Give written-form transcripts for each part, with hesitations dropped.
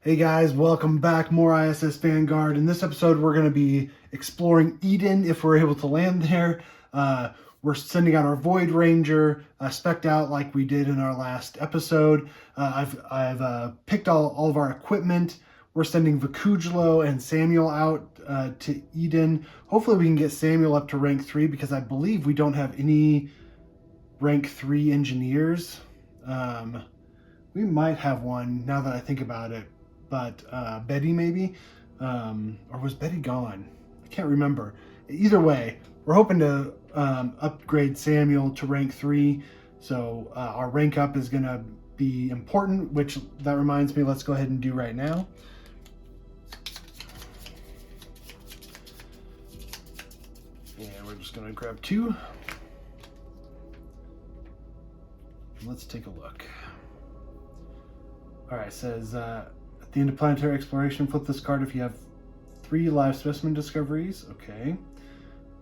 Hey guys, welcome back. More ISS Vanguard. In this episode, we're going to be exploring Eden if we're able to land there. We're sending out our Void Ranger, spec'd out like we did in our last episode. I've picked all of our equipment. We're sending Vakujlo and Samuel out to Eden. Hopefully, we can get Samuel up to rank 3 because I believe we don't have any rank 3 engineers. We might have one now that I think about it. But Betty maybe, or was Betty gone? I can't remember. Either way, we're hoping to upgrade Samuel to rank 3, so our rank up is going to be important, which that reminds me, let's go ahead and do right now. And we're just going to grab 2. Let's take a look. All right, it says at the end of planetary exploration, flip this card if you have 3 live specimen discoveries. Okay.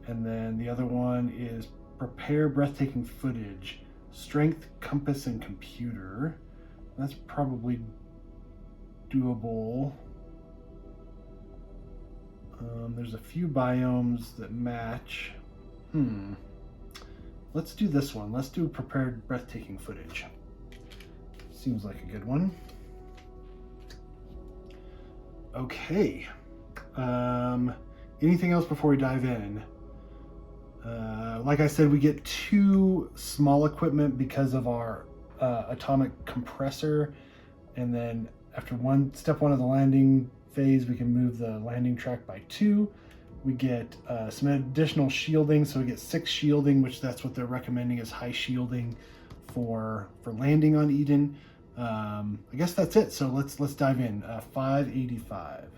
And then the other one is prepare breathtaking footage. Strength, compass, and computer. That's probably doable. There's a few biomes that match. Let's do this one. Let's do prepared breathtaking footage. Seems like a good one. Okay. Anything else before we dive in? Like I said, we get 2 small equipment because of our atomic compressor, and then after step one of the landing phase, we can move the landing track by 2. We get some additional shielding, so we get 6 shielding, which that's what they're recommending is high shielding for landing on Eden. I guess that's it. So let's dive in. 585.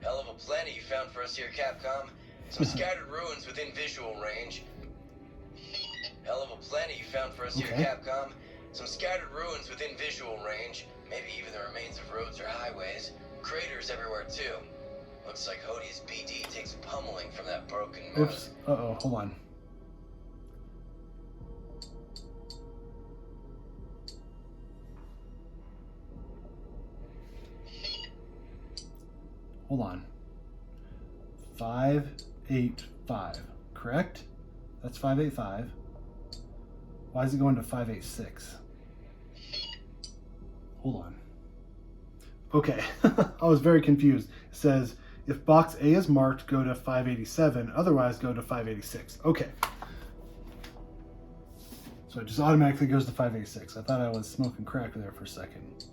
Hell of a planet you found for us here, Capcom. Some scattered ruins within visual range. Hell of a planet you found for us here, Capcom. Some scattered ruins within visual range. Maybe even the remains of roads or highways. Craters everywhere too. Looks like Hodie's BD takes pummeling from that broken moon. Oops. Uh-oh, hold on. Hold on. 585, correct? That's 585. Why is it going to 586? Hold on. Okay, I was very confused. It says, if box A is marked, go to 587, otherwise go to 586. Okay. So it just automatically goes to 586. I thought I was smoking crack there for a second.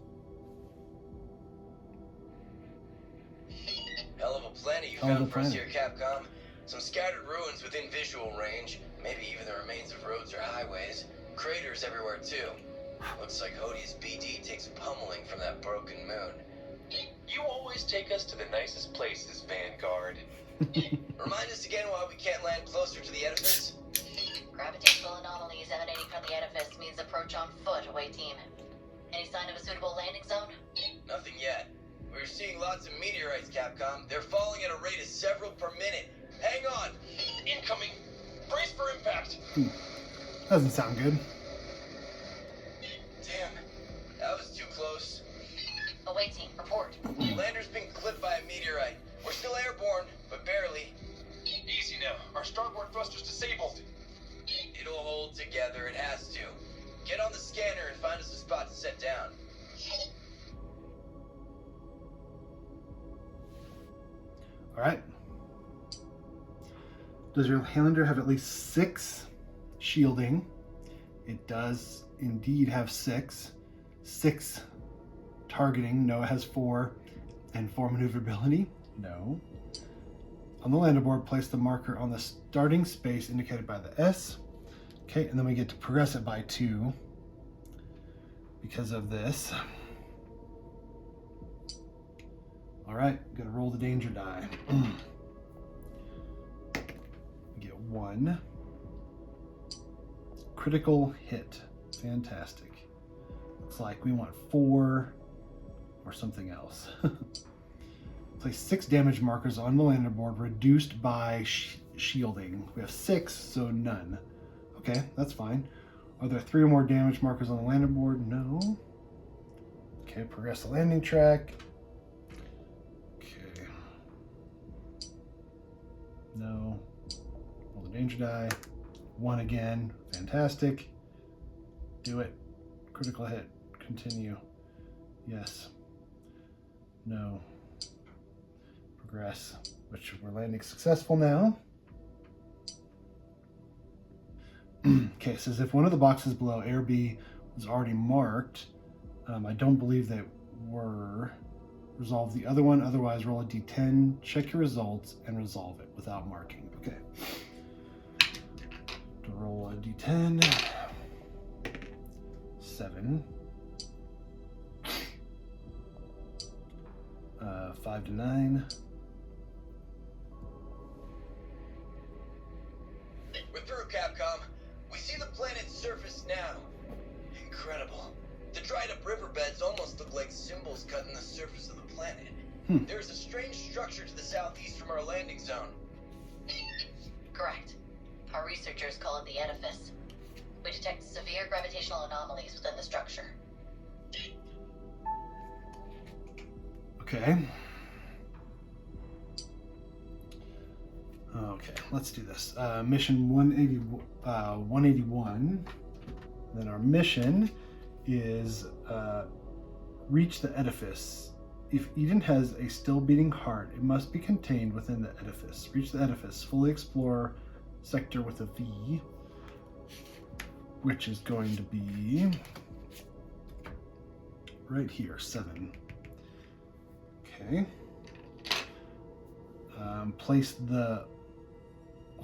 Hell of a planet you found for us here, Capcom. Some scattered ruins within visual range. Maybe even the remains of roads or highways. Craters everywhere too. Looks like Hodie's BD takes pummeling from that broken moon. You always take us to the nicest places, Vanguard. Remind us again why we can't land closer to the edifice? Gravitational anomalies emanating from the edifice means approach on foot, away team. Any sign of a suitable landing zone? Nothing yet. We're seeing lots of meteorites, Capcom. They're falling at a rate of several per minute. Hang on! Incoming! Brace for impact! Doesn't sound good. Damn, that was too close. Away team, report. Lander's been clipped by a meteorite. We're still airborne, but barely. Easy now. Our starboard thruster's disabled. It'll hold together. It has to. Get on the scanner and find us a spot to set down. All right. Does your Highlander have at least 6 shielding? It does indeed have 6. 6 targeting. No, it has 4. And 4 maneuverability. No. On the lander board, place the marker on the starting space indicated by the S. Okay, and then we get to progress it by 2 because of this. All right, gotta roll the danger die. We get 1. Critical hit. Fantastic. Looks like we want 4 or something else. Place 6 damage markers on the lander board, reduced by shielding. We have 6, so none. Okay, that's fine. Are there 3 or more damage markers on the landing board? No. Okay, progress the landing track. Okay. No. Roll the danger die. 1 again. Fantastic. Do it. Critical hit. Continue. Yes. No. Progress. Which we're landing successful now. Okay, it says if one of the boxes below Air B was already marked, I don't believe they were. Resolve the other one, otherwise roll a d10, check your results, and resolve it without marking. Okay. To roll a d10. 7. 5 to 9. We're through, Capcom. We see the planet's surface now. Incredible. The dried up riverbeds almost look like symbols cut in the surface of the planet. There's a strange structure to the southeast from our landing zone. Correct. Our researchers call it the edifice. We detect severe gravitational anomalies within the structure. Okay. Okay, let's do this. Mission 181. Then our mission is reach the edifice. If Eden has a still beating heart, it must be contained within the edifice. Reach the edifice. Fully explore sector with a V, which is going to be right here, 7. Okay. Place the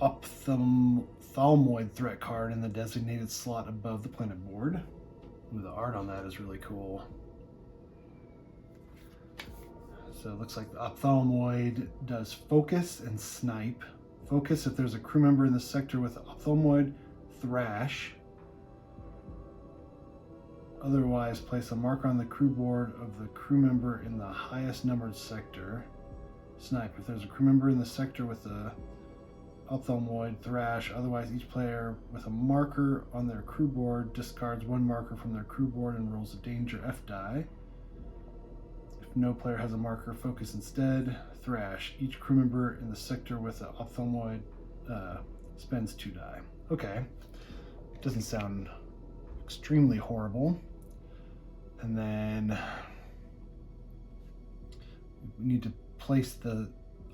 ophthalmoid threat card in the designated slot above the planet board. Ooh, the art on that is really cool. So it looks like the ophthalmoid does focus and snipe. Focus if there's a crew member in the sector with ophthalmoid, thrash. Otherwise, place a marker on the crew board of the crew member in the highest numbered sector. Snipe if there's a crew member in the sector with a ophthalmoid, thrash. Otherwise, each player with a marker on their crew board discards 1 marker from their crew board and rolls a danger F die. If no player has a marker, focus instead. Thrash. Each crew member in the sector with an ophthalmoid spends 2 die. Okay. Doesn't sound extremely horrible. And then we need to place the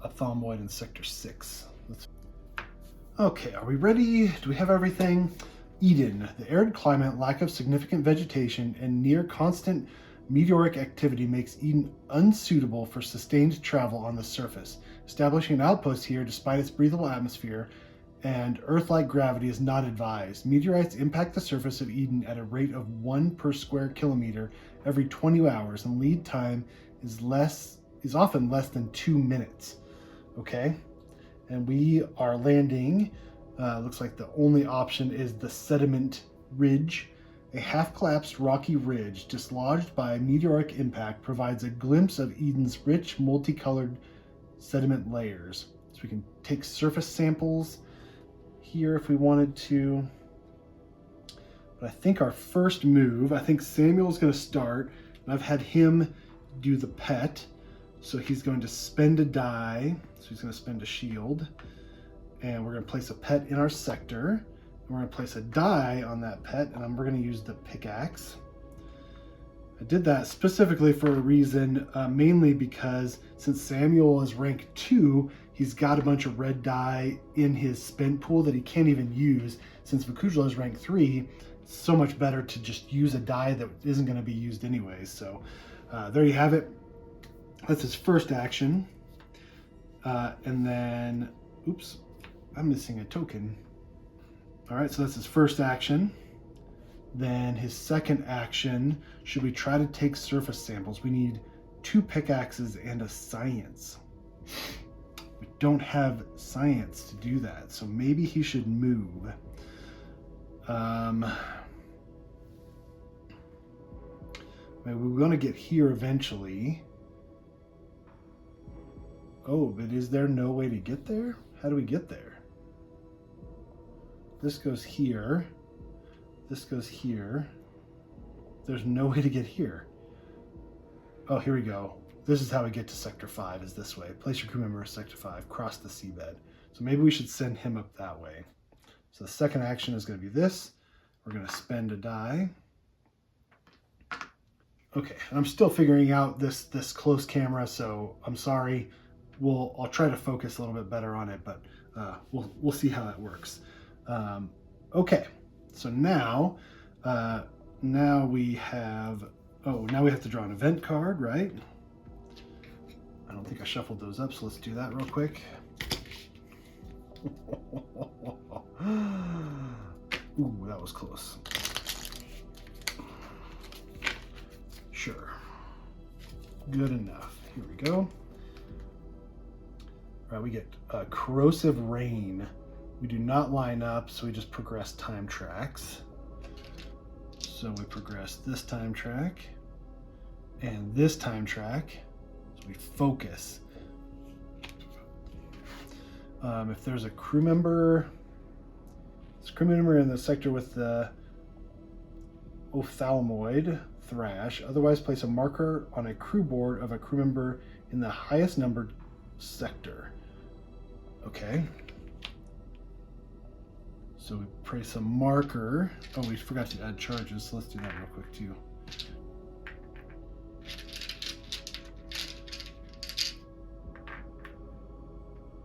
ophthalmoid in sector 6. Okay, are we ready? Do we have everything? Eden, the arid climate, lack of significant vegetation, and near constant meteoric activity makes Eden unsuitable for sustained travel on the surface. Establishing an outpost here, despite its breathable atmosphere and Earth-like gravity, is not advised. Meteorites impact the surface of Eden at a rate of 1 per square kilometer every 20 hours, and lead time is often less than 2 minutes. Okay, and we are landing. Looks like the only option is the sediment ridge. A half-collapsed rocky ridge dislodged by meteoric impact provides a glimpse of Eden's rich, multicolored sediment layers. So we can take surface samples here if we wanted to. But I think our first move, I think Samuel's going to start. And I've had him do the pet. So he's going to spend a die. So he's going to spend a shield. And we're going to place a pet in our sector. We're going to place a die on that pet, and we're going to use the pickaxe. I did that specifically for a reason, mainly because since Samuel is rank 2, he's got a bunch of red die in his spent pool that he can't even use. Since Vakujla is rank 3, it's so much better to just use a die that isn't going to be used anyway. So there you have it. That's his first action. And then, oops, I'm missing a token. All right, so that's his first action. Then his second action, should we try to take surface samples? We need 2 pickaxes and a science. We don't have science to do that, so maybe he should move. Maybe we want to get here eventually. Oh, but is there no way to get there? How do we get there? This goes here. this goes here. There's no way to get here. Oh, here we go. This is how we get to Sector 5, is this way. Place your crew member at Sector 5, cross the seabed. So maybe we should send him up that way. So the second action is going to be this. We're going to spend a die. Okay, and I'm still figuring out this close camera, so I'm sorry. I'll try to focus a little bit better on it, but we'll see how that works. Okay, so now we have to draw an event card, right? I don't think I shuffled those up, so let's do that real quick. Ooh, that was close. Sure. Good enough. Here we go. All right, we get corrosive rain. We do not line up, so we just progress time tracks. So we progress this time track and this time track. So we focus. If there's a crew member in the sector with the ophthalmoid thrash, otherwise place a marker on a crew board of a crew member in the highest numbered sector. Okay. So we place a marker. Oh, we forgot to add charges, so let's do that real quick too.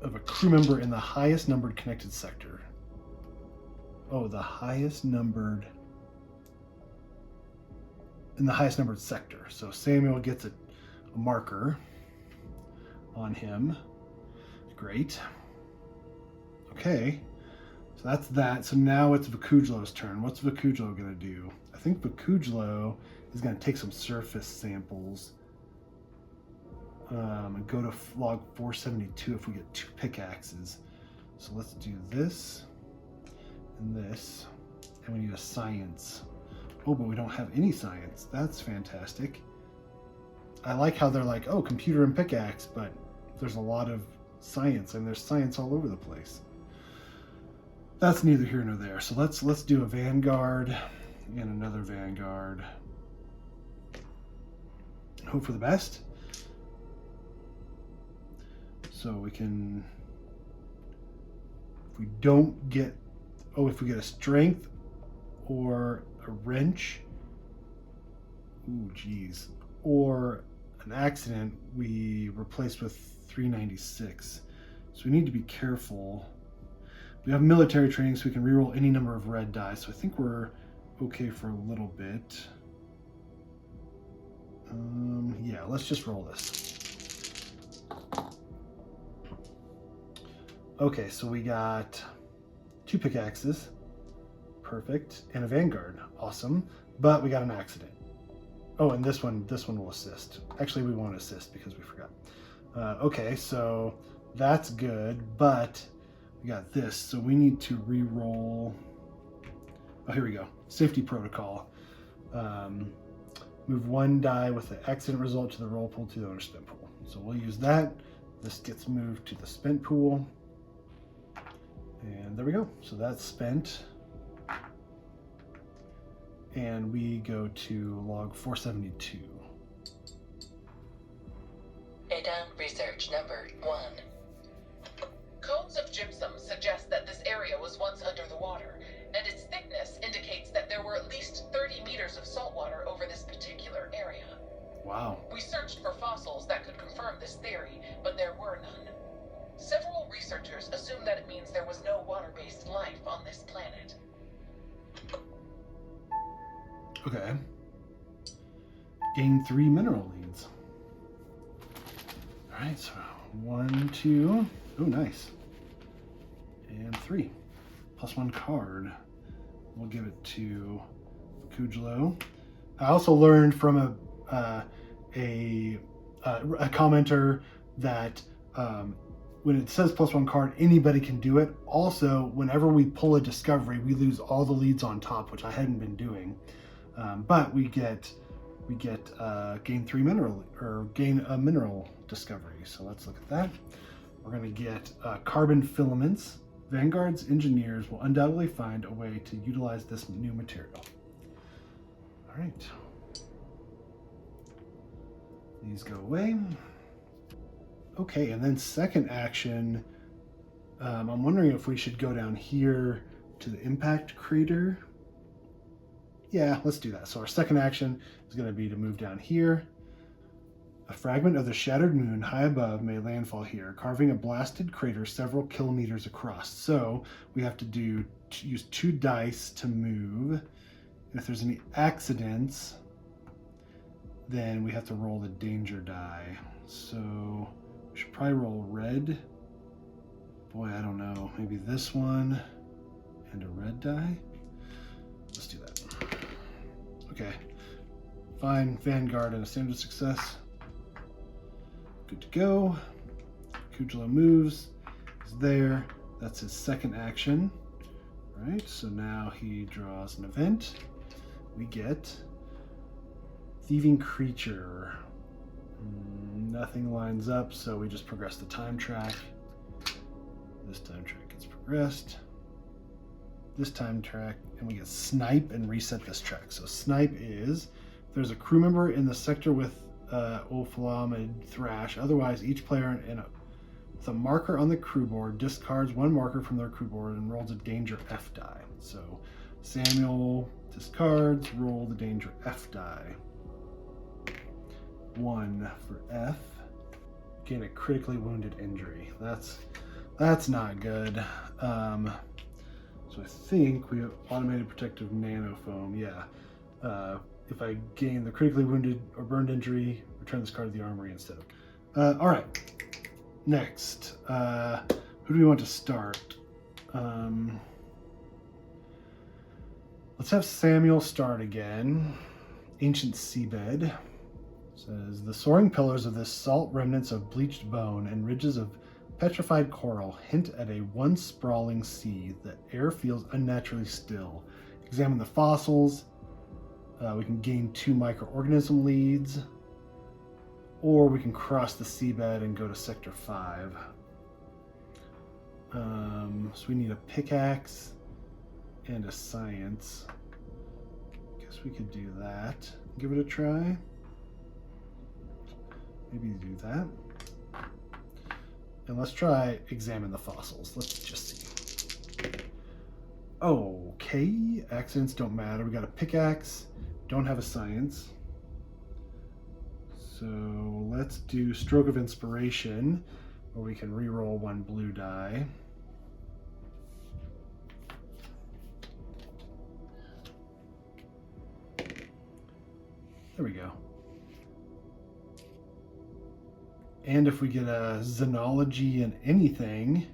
Of a crew member in the highest numbered connected sector. Oh, the highest numbered in the highest numbered sector. So Samuel gets a marker on him. Great. Okay. So that's that. So now it's Vakujlo's turn. What's Vakujlo going to do? I think Vakujlo is going to take some surface samples and go to log 472 if we get 2 pickaxes. So let's do this and this. And we need a science. Oh, but we don't have any science. That's fantastic. I like how they're like, oh, computer and pickaxe, but there's a lot of science, and there's science all over the place. That's neither here nor there. So let's do a Vanguard and another Vanguard. Hope for the best. So we can, if we don't get, if we get a strength or a wrench, ooh, geez, or an accident, we replace with 396. So we need to be careful. We have military training, so we can reroll any number of red die. So I think we're okay for a little bit. Yeah, let's just roll this. Okay, so we got 2 pickaxes. Perfect. And a Vanguard. Awesome. But we got an accident. Oh, and this one will assist. Actually, we won't assist because we forgot. Okay, so that's good, but we got this. So we need to re-roll. Oh, here we go. Safety protocol. Move 1 die with the accident result to the roll pool to the owner's spent pool. So we'll use that. This gets moved to the spent pool. And there we go. So that's spent. And we go to log 472. Edan research number 1. Cones of gypsum suggest that this area was once under the water, and its thickness indicates that there were at least 30 meters of salt water over this particular area. Wow. We searched for fossils that could confirm this theory, but there were none. Several researchers assume that it means there was no water-based life on this planet. Okay. Gain 3 mineral leads. All right, so 1, 2. Oh, nice. And 3. +1 card. We'll give it to Kujlo. I also learned from a commenter that when it says +1 card, anybody can do it. Also, whenever we pull a discovery, we lose all the leads on top, which I hadn't been doing. But we get gain 3 mineral, or gain a mineral discovery. So let's look at that. We're going to get carbon filaments. Vanguard's engineers will undoubtedly find a way to utilize this new material. All right. These go away. Okay, and then second action, I'm wondering if we should go down here to the impact crater. Yeah, let's do that. So our second action is going to be to move down here. A fragment of the shattered moon high above may landfall here, carving a blasted crater several kilometers across. So we have to use 2 dice to move. And if there's any accidents, then we have to roll the danger die. So we should probably roll red. Boy, I don't know. Maybe this one and a red die. Let's do that. Okay. Fine. Vanguard and a standard success. Good to go. Kujula moves. He's there. That's his second action. All right. So now he draws an event. We get Thieving Creature. Nothing lines up, so we just progress the time track. This time track gets progressed. This time track, and we get Snipe and reset this track. So Snipe is, if there's a crew member in the sector with Ophalamid Thrash, otherwise each player with a marker on the crew board discards 1 marker from their crew board and rolls a danger F die. So Samuel discards, roll the danger F die. 1 for F. Gain a critically wounded injury. That's not good. So I think we have automated protective nanofoam. Yeah. If I gain the critically wounded or burned injury, return this card to the armory instead of. All right. Next, who do we want to start? Let's have Samuel start again. Ancient Seabed. Says, the soaring pillars of this salt remnants of bleached bone and ridges of petrified coral hint at a once sprawling sea. The air feels unnaturally still. Examine the fossils. We can gain 2 microorganism leads, or we can cross the seabed and go to Sector 5. So we need a pickaxe and a science. Guess we could do that. Give it a try. Maybe do that. And let's try examine the fossils. Let's just see. Okay, accidents don't matter. We got a pickaxe, don't have a science. So let's do Stroke of Inspiration, where we can re-roll 1 blue die. There we go. And if we get a Xenology in anything,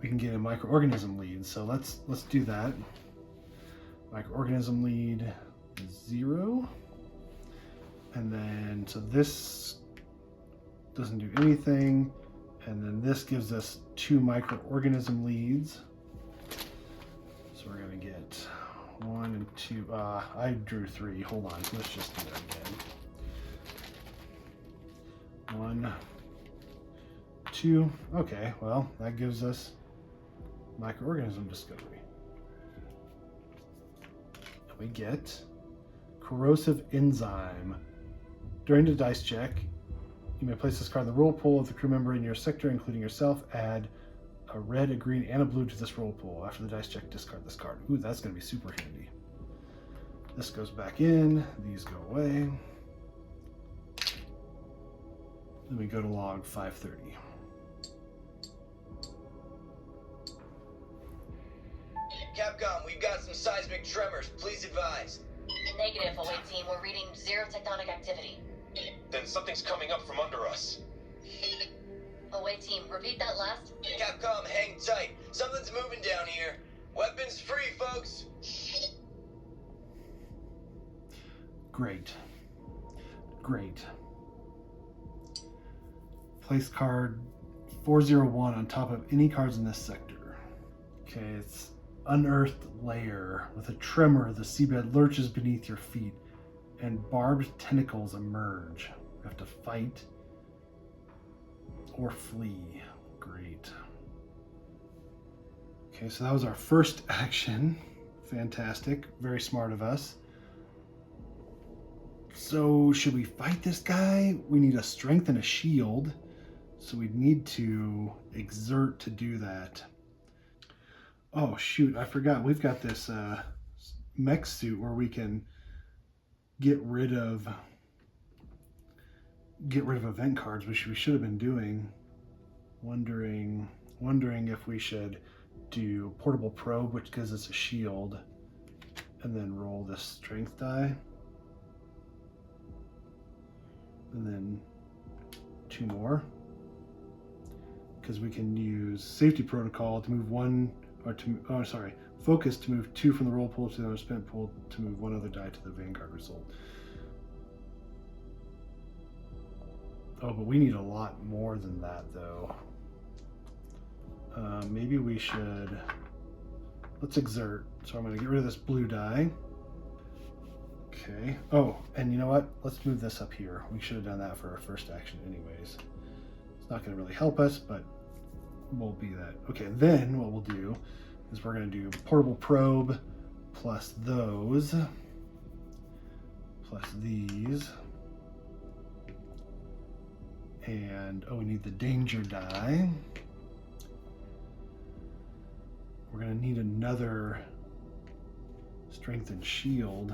we can get a microorganism lead. So let's do that. Microorganism lead is 0. And then, so this doesn't do anything. And then this gives us 2 microorganism leads. So we're gonna get 1 and 2. I drew 3. Hold on, let's just do that again. 1, 2. Okay, well, that gives us microorganism discovery. And we get corrosive enzyme. During the dice check, you may place this card in the roll pool of the crew member in your sector, including yourself. Add a red, a green, and a blue to this roll pool. After the dice check, discard this card. Ooh, that's going to be super handy. This goes back in. These go away. Then we go to log 530. Capcom, we've got some seismic tremors. Please advise. Negative, away team. We're reading 0 tectonic activity. Then something's coming up from under us. Away team, repeat that last. Capcom, hang tight. Something's moving down here. Weapons free, folks. Great. Great. Place card 401 on top of any cards in this sector. Okay, it's unearthed layer. With a tremor, the seabed lurches beneath your feet and barbed tentacles emerge. You have to fight or flee. Great. Okay, so that was our first action. Fantastic. Very smart of us. So should we fight this guy? We need a strength and a shield. So we need to exert to do that. Oh shoot, I forgot. We've got this mech suit where we can get rid of event cards, which we should have been doing. Wondering if we should do portable probe, which gives us a shield, and then roll this strength die, and then 2 more, because we can use safety protocol to move 1 or to focus to move 2 from the roll pool to the spent pool to move 1 other die to the Vanguard result. Oh, but we need a lot more than that though. Maybe we should, let's exert. So I'm going to get rid of this blue die. Okay. Oh, and you know what? Let's move this up here. We should have done that for our first action anyways. It's not going to really help us, but we'll be that. Okay, then what we'll do is we're going to do portable probe plus those, plus these. And, oh, we need the danger die. We're going to need another strength and shield.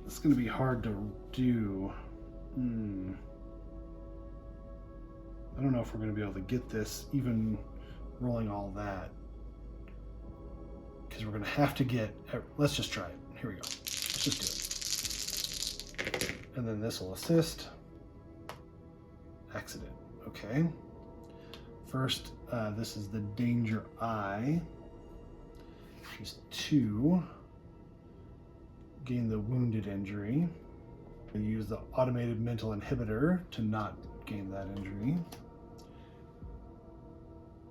It's going to be hard to do. I don't know if we're going to be able to get this even rolling all that. Because we're going to have to get, let's just try it. Here we go. Let's just do it. And then this will assist. Accident. Okay. First, this is the danger eye. She's 2. Gain the wounded injury. We use the automated mental inhibitor to not gain that injury.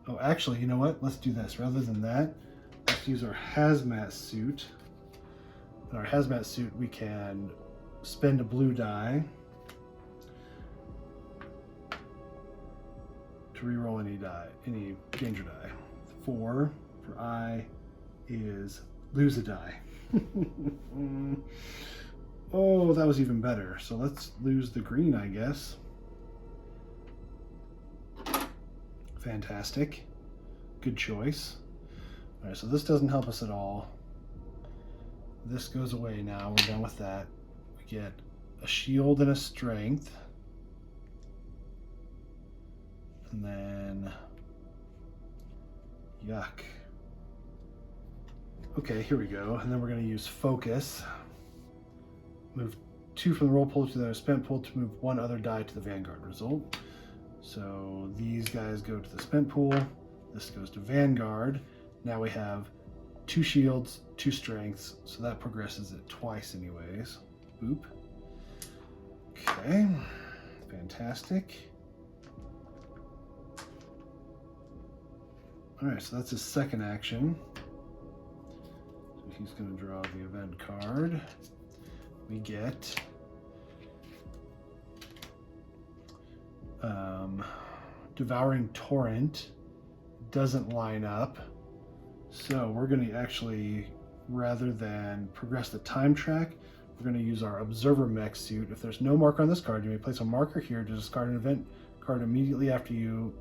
Oh, actually, you know what? Let's do this. Rather than that, let's use our hazmat suit. In our hazmat suit, we can spend a blue die to reroll any die, any danger die. 4 for I is lose a die. Oh, that was even better. So let's lose the green, I guess. Fantastic. Good choice. All right, so this doesn't help us at all. This goes away now. We're done with that. We get a shield and a strength. And then, yuck. Okay, here we go. And then we're going to use focus. Move 2 from the roll pool to the spent pool to move 1 other die to the Vanguard result. So these guys go to the spent pool. This goes to Vanguard. Now we have 2 shields, 2 strengths. So that progresses it twice anyways. Boop. Okay, fantastic. All right, so that's his second action. So he's going to draw the event card. We get Devouring Torrent. Doesn't line up. So we're going to actually, rather than progress the time track, we're going to use our Observer Mech suit. If there's no marker on this card, you may place a marker here to discard an event card immediately after you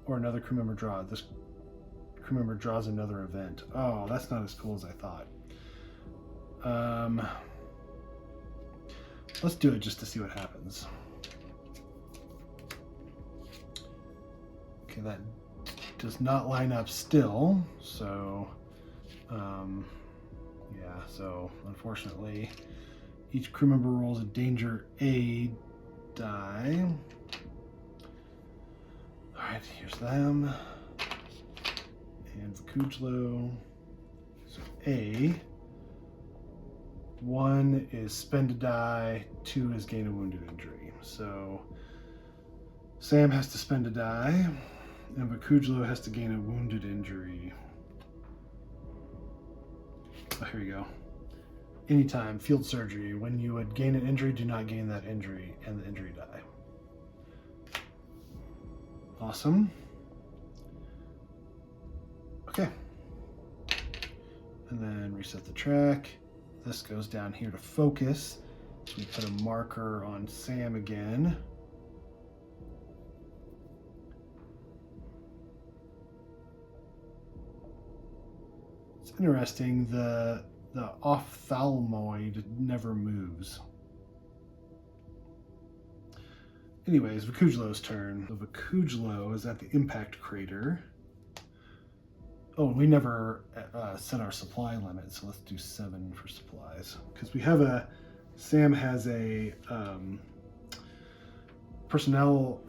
or another crew member draw. This crew member draws another event. Oh, that's not as cool as I thought. Let's do it just to see what happens. Okay, that does not line up still. So, yeah, so unfortunately, each crew member rolls a danger A die. All right, here's them. And Vakujlo. So A. 1 is spend a die, 2 is gain a wounded injury. So Sam has to spend a die, and Vakujlo has to gain a wounded injury. Oh, here we go. Anytime, field surgery. When you would gain an injury, do not gain that injury and the injury die. Awesome. Okay, and then reset the track. This goes down here to focus. So we put a marker on Sam again. It's interesting, the ophthalmoid never moves. Anyways, Vakujlo's turn. So Vakujlo is at the impact crater. Oh, we never set our supply limit, so let's do 7 for supplies. Because we have Sam has a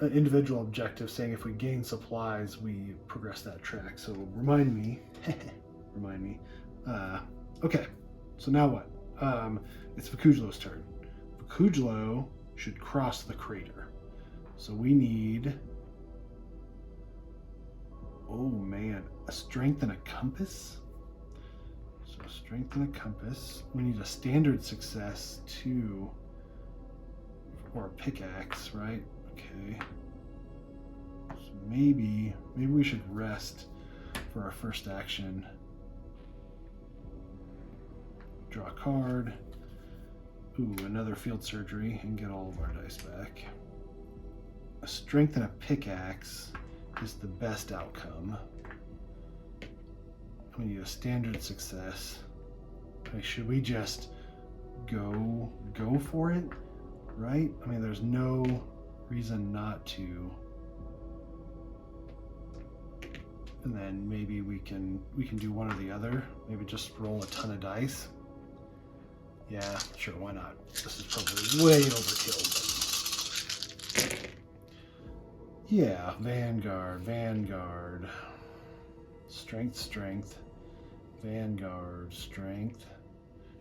individual objective saying if we gain supplies, we progress that track. So remind me. Okay, so now what? It's Vakujlo's turn. Vakujlo should cross the crater. So we need, oh man, a strength and a compass. So strength and a compass. We need a standard success too, or a pickaxe, right? Okay. So maybe we should rest for our first action. Draw a card. Ooh, another field surgery and get all of our dice back. A strength and a pickaxe is the best outcome. We need a standard success. Okay, should we just go for it? Right? I mean, there's no reason not to. And then maybe we can do one or the other. Maybe just roll a ton of dice. Yeah, sure, why not? This is probably way overkill, but yeah, Vanguard. Strength, Vanguard, strength,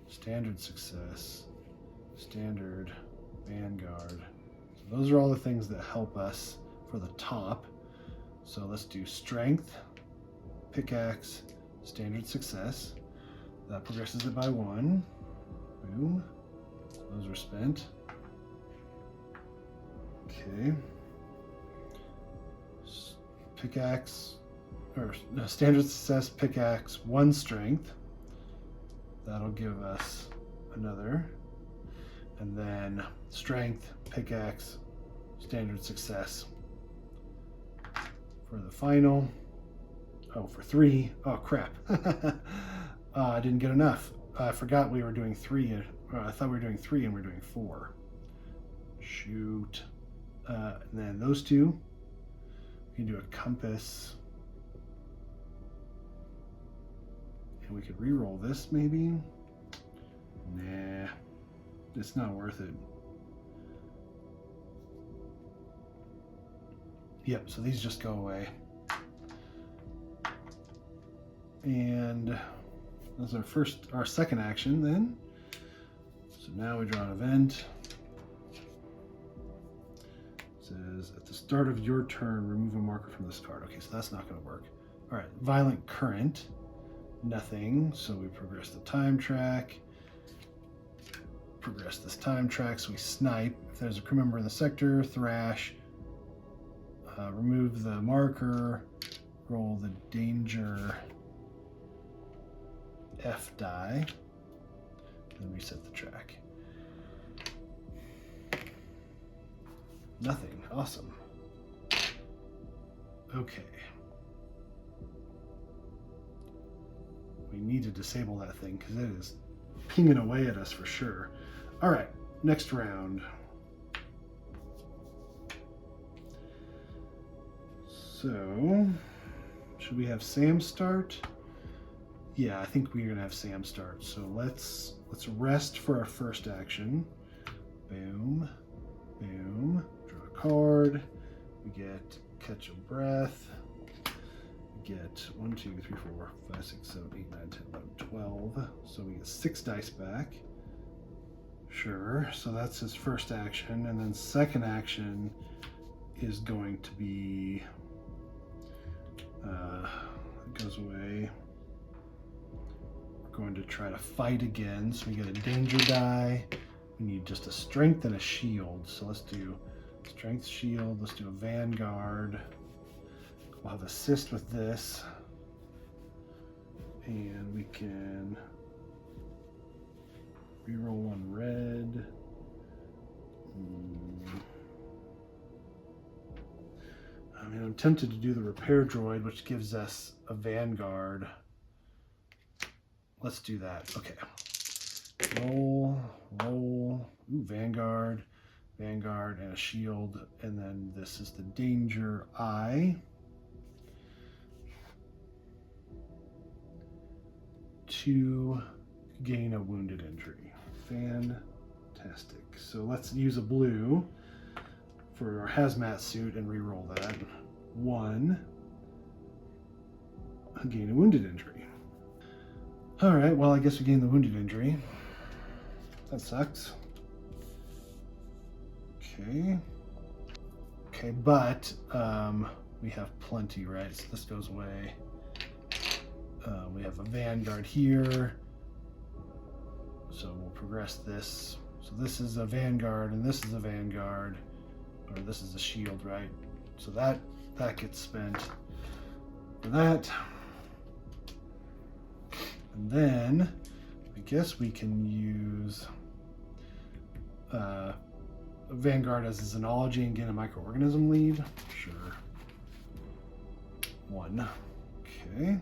standard success, standard, Vanguard. So those are all the things that help us for the top. So let's do strength, pickaxe, standard success. That progresses it by 1. Boom. Those are spent. Okay. Pickaxe, or no, standard success, pickaxe, 1 strength. That'll give us another. And then strength, pickaxe, standard success. For the final, oh, for 3. Oh, crap. I didn't get enough. I forgot we were doing 3. I thought we were doing 3 and we're doing 4. Shoot. And then those 2. We can do a compass. And we could re-roll this maybe. Nah. It's not worth it. Yep, so these just go away. And that's our second action then. So now we draw an event. It says at the start of your turn, remove a marker from this card. Okay, so that's not going to work. All right, violent current, nothing. So we progress the time track. Progress this time track. So we snipe. If there's a crew member in the sector, thrash. Remove the marker. Roll the danger F die, and reset the track. Nothing. Awesome. Okay. We need to disable that thing because it is pinging away at us for sure. All right, next round. So, should we have Sam start? Yeah, I think we're gonna have Sam start. So let's rest for our first action. Boom, boom. Draw a card. We get catch a breath. We get 1, 2, 3, 4, 5, 6, 7, 8, 9, 10, 11, 12. So we get 6 dice back. Sure. So that's his first action, and then second action is going to be. It goes away. Going to try to fight again, so we get a danger die. We need just a strength and a shield, so let's do strength, shield. Let's do a Vanguard. We'll have assist with this, And we can reroll one red. I mean, I'm tempted to do the repair droid, which gives us a Vanguard. Let's do that. Okay. Roll. Ooh, Vanguard, and a shield. And then this is the danger eye. To gain a wounded injury. Fantastic. So let's use a blue for our hazmat suit and re-roll that. 1. Gain a wounded injury. Alright, well I guess we gain the wounded injury. That sucks. Okay. Okay, but we have plenty, right? So this goes away. We have a Vanguard here. So we'll progress this. So this is a Vanguard and this is a Vanguard. Or this is a shield, right? So that gets spent for that. And then I guess we can use a Vanguard as a Xenology and get a microorganism lead. Sure. 1. Okay.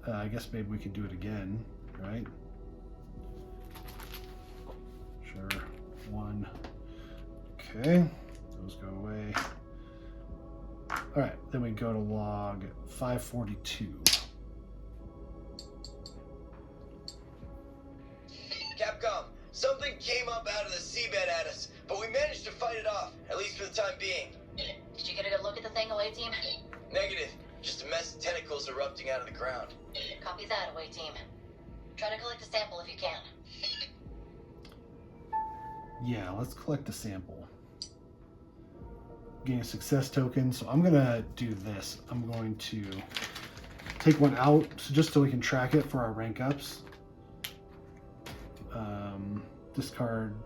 I guess maybe we could do it again, right? Sure. 1. Okay. Those go away. All right. Then we go to log 542. Capcom, something came up out of the seabed at us, but we managed to fight it off, at least for the time being. Did you get a good look at the thing, away team? Negative. Just a mess of tentacles erupting out of the ground. Copy that, away team. Try to collect a sample if you can. Yeah, let's collect a sample. Gain a success token. So I'm gonna do this. I'm going to take one out just so we can track it for our rank ups. Discard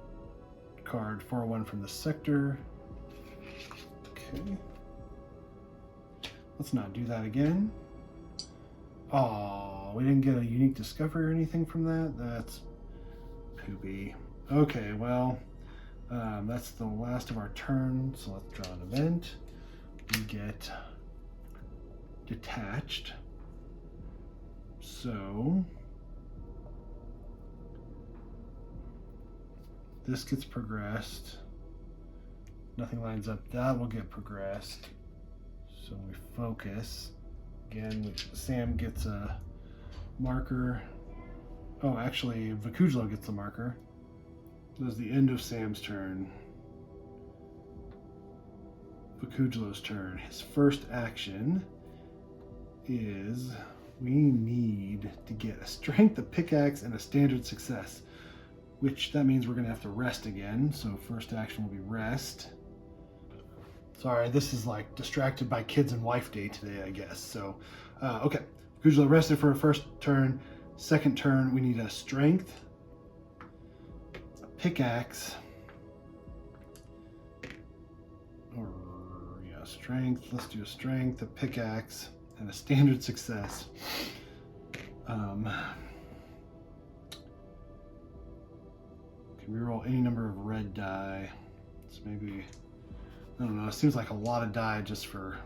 card 401 from the sector. Okay. Let's not do that again. Oh, we didn't get a unique discovery or anything from that? That's poopy. Okay, well, that's the last of our turn, so let's draw an event. We get detached. So this gets progressed. Nothing lines up. That will get progressed. So we focus. Again, Sam gets a marker. Oh, actually, Vakujlo gets a marker. This is the end of Sam's turn. Vakujlo's turn. His first action is we need to get a strength, a pickaxe, and a standard success. Which that means we're going to have to rest again. So first action will be rest. Sorry, this is like distracted by kids and wife day today, I guess. So, okay. Vakujlo rested for a first turn. Second turn, we need a strength, a pickaxe, or yeah, strength. Let's do a strength, a pickaxe, and a standard success. Can reroll any number of red die. So maybe, I don't know, it seems like a lot of die just for,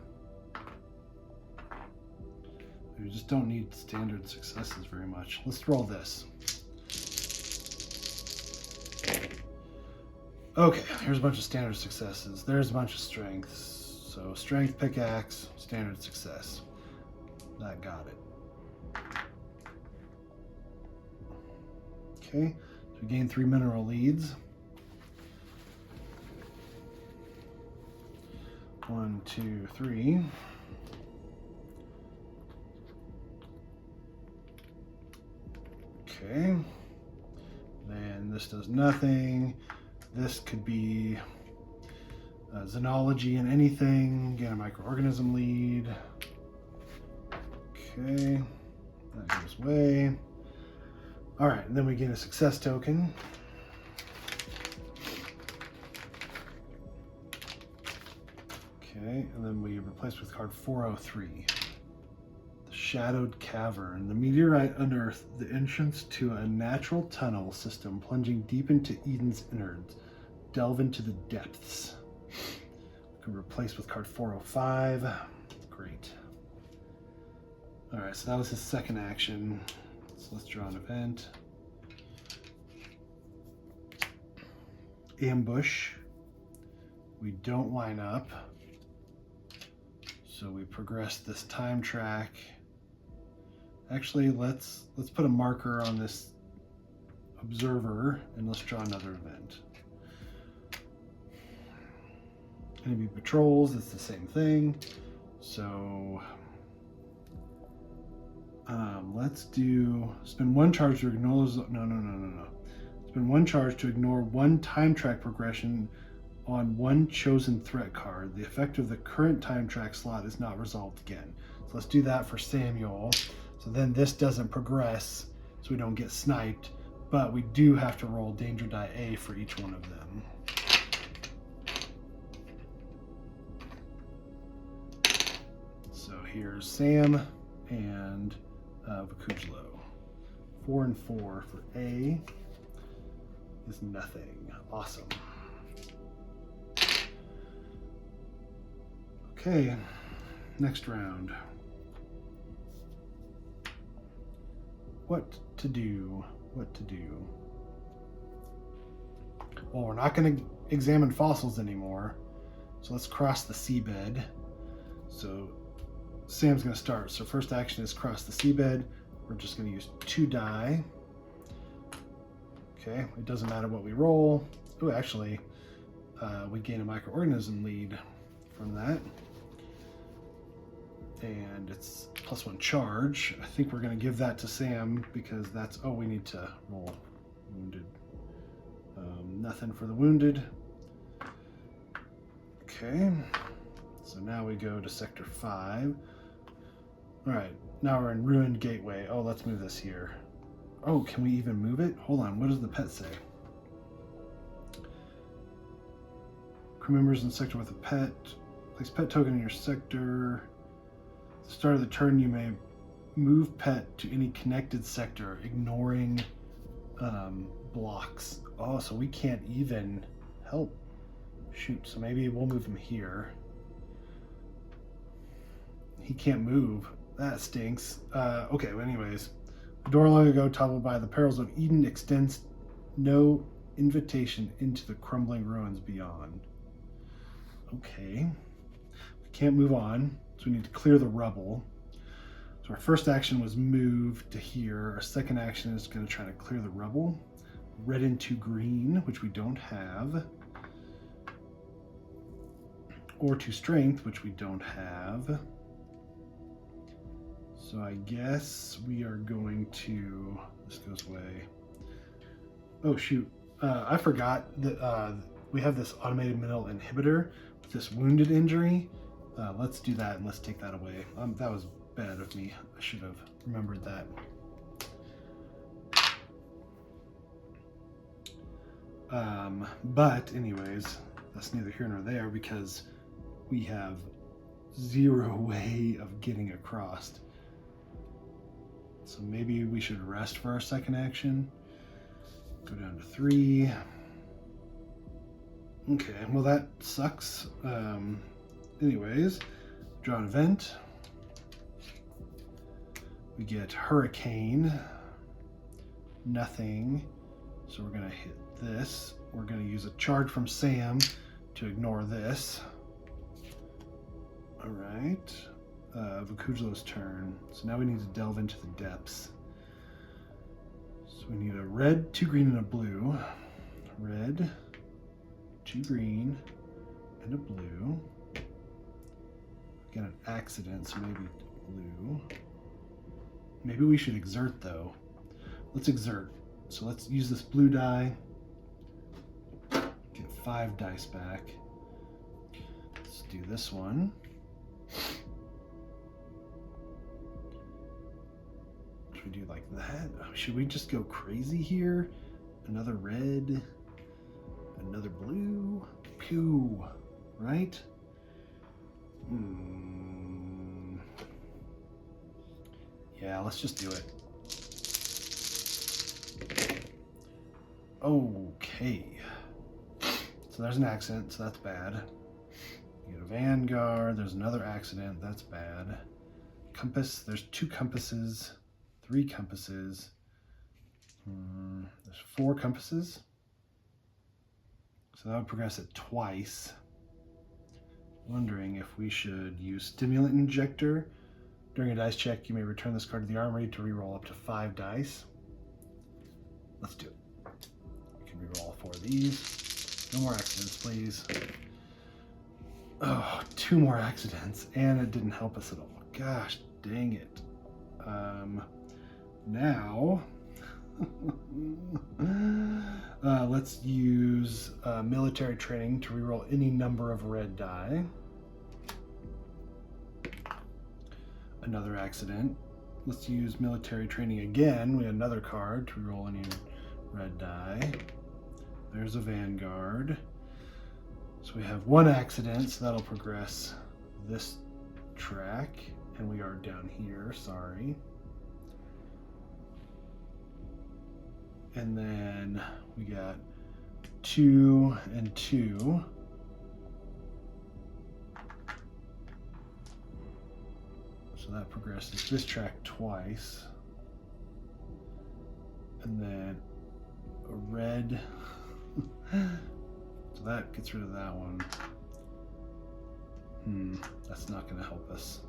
we just don't need standard successes very much. Let's roll this. Okay, here's a bunch of standard successes. There's a bunch of strengths. So strength, pickaxe, standard success. That got it. Okay, so we gain 3 mineral leads. 1, 2, 3. Okay. Then this does nothing. This could be Xenology and anything. Get a microorganism lead. Okay. That goes away. All right, and then we get a success token. Okay, and then we replace with card 403. The shadowed cavern. The meteorite unearthed the entrance to a natural tunnel system plunging deep into Eden's innards. Delve into the depths. We can replace with card 405. Great. Alright, so that was his second action. So let's draw an event. Ambush. We don't line up. So we progress this time track. Actually, let's put a marker on this observer and let's draw another event. Enemy patrols, it's the same thing. So let's do spend one charge to ignore no. Spend one charge to ignore one time track progression on one chosen threat card. The effect of the current time track slot is not resolved again. So let's do that for Samuel. So then this doesn't progress, so we don't get sniped, but we do have to roll danger die A for each one of them. So here's Sam and Vakujlo. 4 and 4 for A is nothing. Awesome. Okay, next round. What to do? What to do? Well, we're not going to examine fossils anymore, so let's cross the seabed. So Sam's going to start. So first action is cross the seabed. We're just going to use 2 die. Okay, it doesn't matter what we roll. Oh, actually, we gain a microorganism lead from that. And it's +1 charge. I think we're going to give that to Sam because that's, oh, we need to roll wounded. Nothing for the wounded. Okay, so now we go to sector 5. All right, now we're in Ruined Gateway. Oh, let's move this here. Oh, can we even move it? Hold on, what does the pet say? Crew members in the sector with a pet. Place pet token in your sector. At the start of the turn, you may move pet to any connected sector, ignoring blocks. Oh, so we can't even help. Shoot, so maybe we'll move him here. He can't move. That stinks. Okay, well, anyways. The door long ago toppled by the perils of Eden extends no invitation into the crumbling ruins beyond. Okay. We can't move on, so we need to clear the rubble. So our first action was move to here. Our second action is going to try to clear the rubble. Red into green, which we don't have. Or to strength, which we don't have. So I guess we are going to, this goes away. Oh shoot, I forgot that we have this automated mineral inhibitor with this wounded injury. Let's do that and let's take that away. That was bad of me. I should have remembered that. But anyways, that's neither here nor there because we have 0 way of getting across. So maybe we should rest for our second action. Go down to 3. Okay, well that sucks. Anyways, draw an event. We get Hurricane. Nothing. So we're gonna hit this. We're gonna use a charge from Sam to ignore this. All right. Vakujlo's turn. So now we need to delve into the depths. So we need a red, 2 green, and a blue. Red, 2 green, and a blue. Got an accident, so maybe blue. Maybe we should exert though. Let's exert. So let's use this blue die. Get 5 dice back. Let's do this one. Should we do like that? Should we just go crazy here? Another red, another blue. Pew, right? Yeah, let's just do it. Okay. So there's an accident, so that's bad. You get a Vanguard, there's another accident, that's bad. Compass, there's 2 compasses, 3 compasses. There's 4 compasses. So that would progress it twice. Wondering if we should use Stimulant Injector. During a dice check, you may return this card to the armory to reroll up to 5 dice. Let's do it. We can reroll all 4 of these. No more accidents, please. Oh, 2 more accidents, and it didn't help us at all. Gosh, dang it. Now, let's use military training to reroll any number of red die. Another accident. Let's use military training again. We have another card to reroll any red die. There's a Vanguard. So we have 1 accident, so that'll progress this track. And we are down here, sorry. And then we got 2 and 2. So that progresses this track twice. And then a red. So that gets rid of that one. That's not going to help us.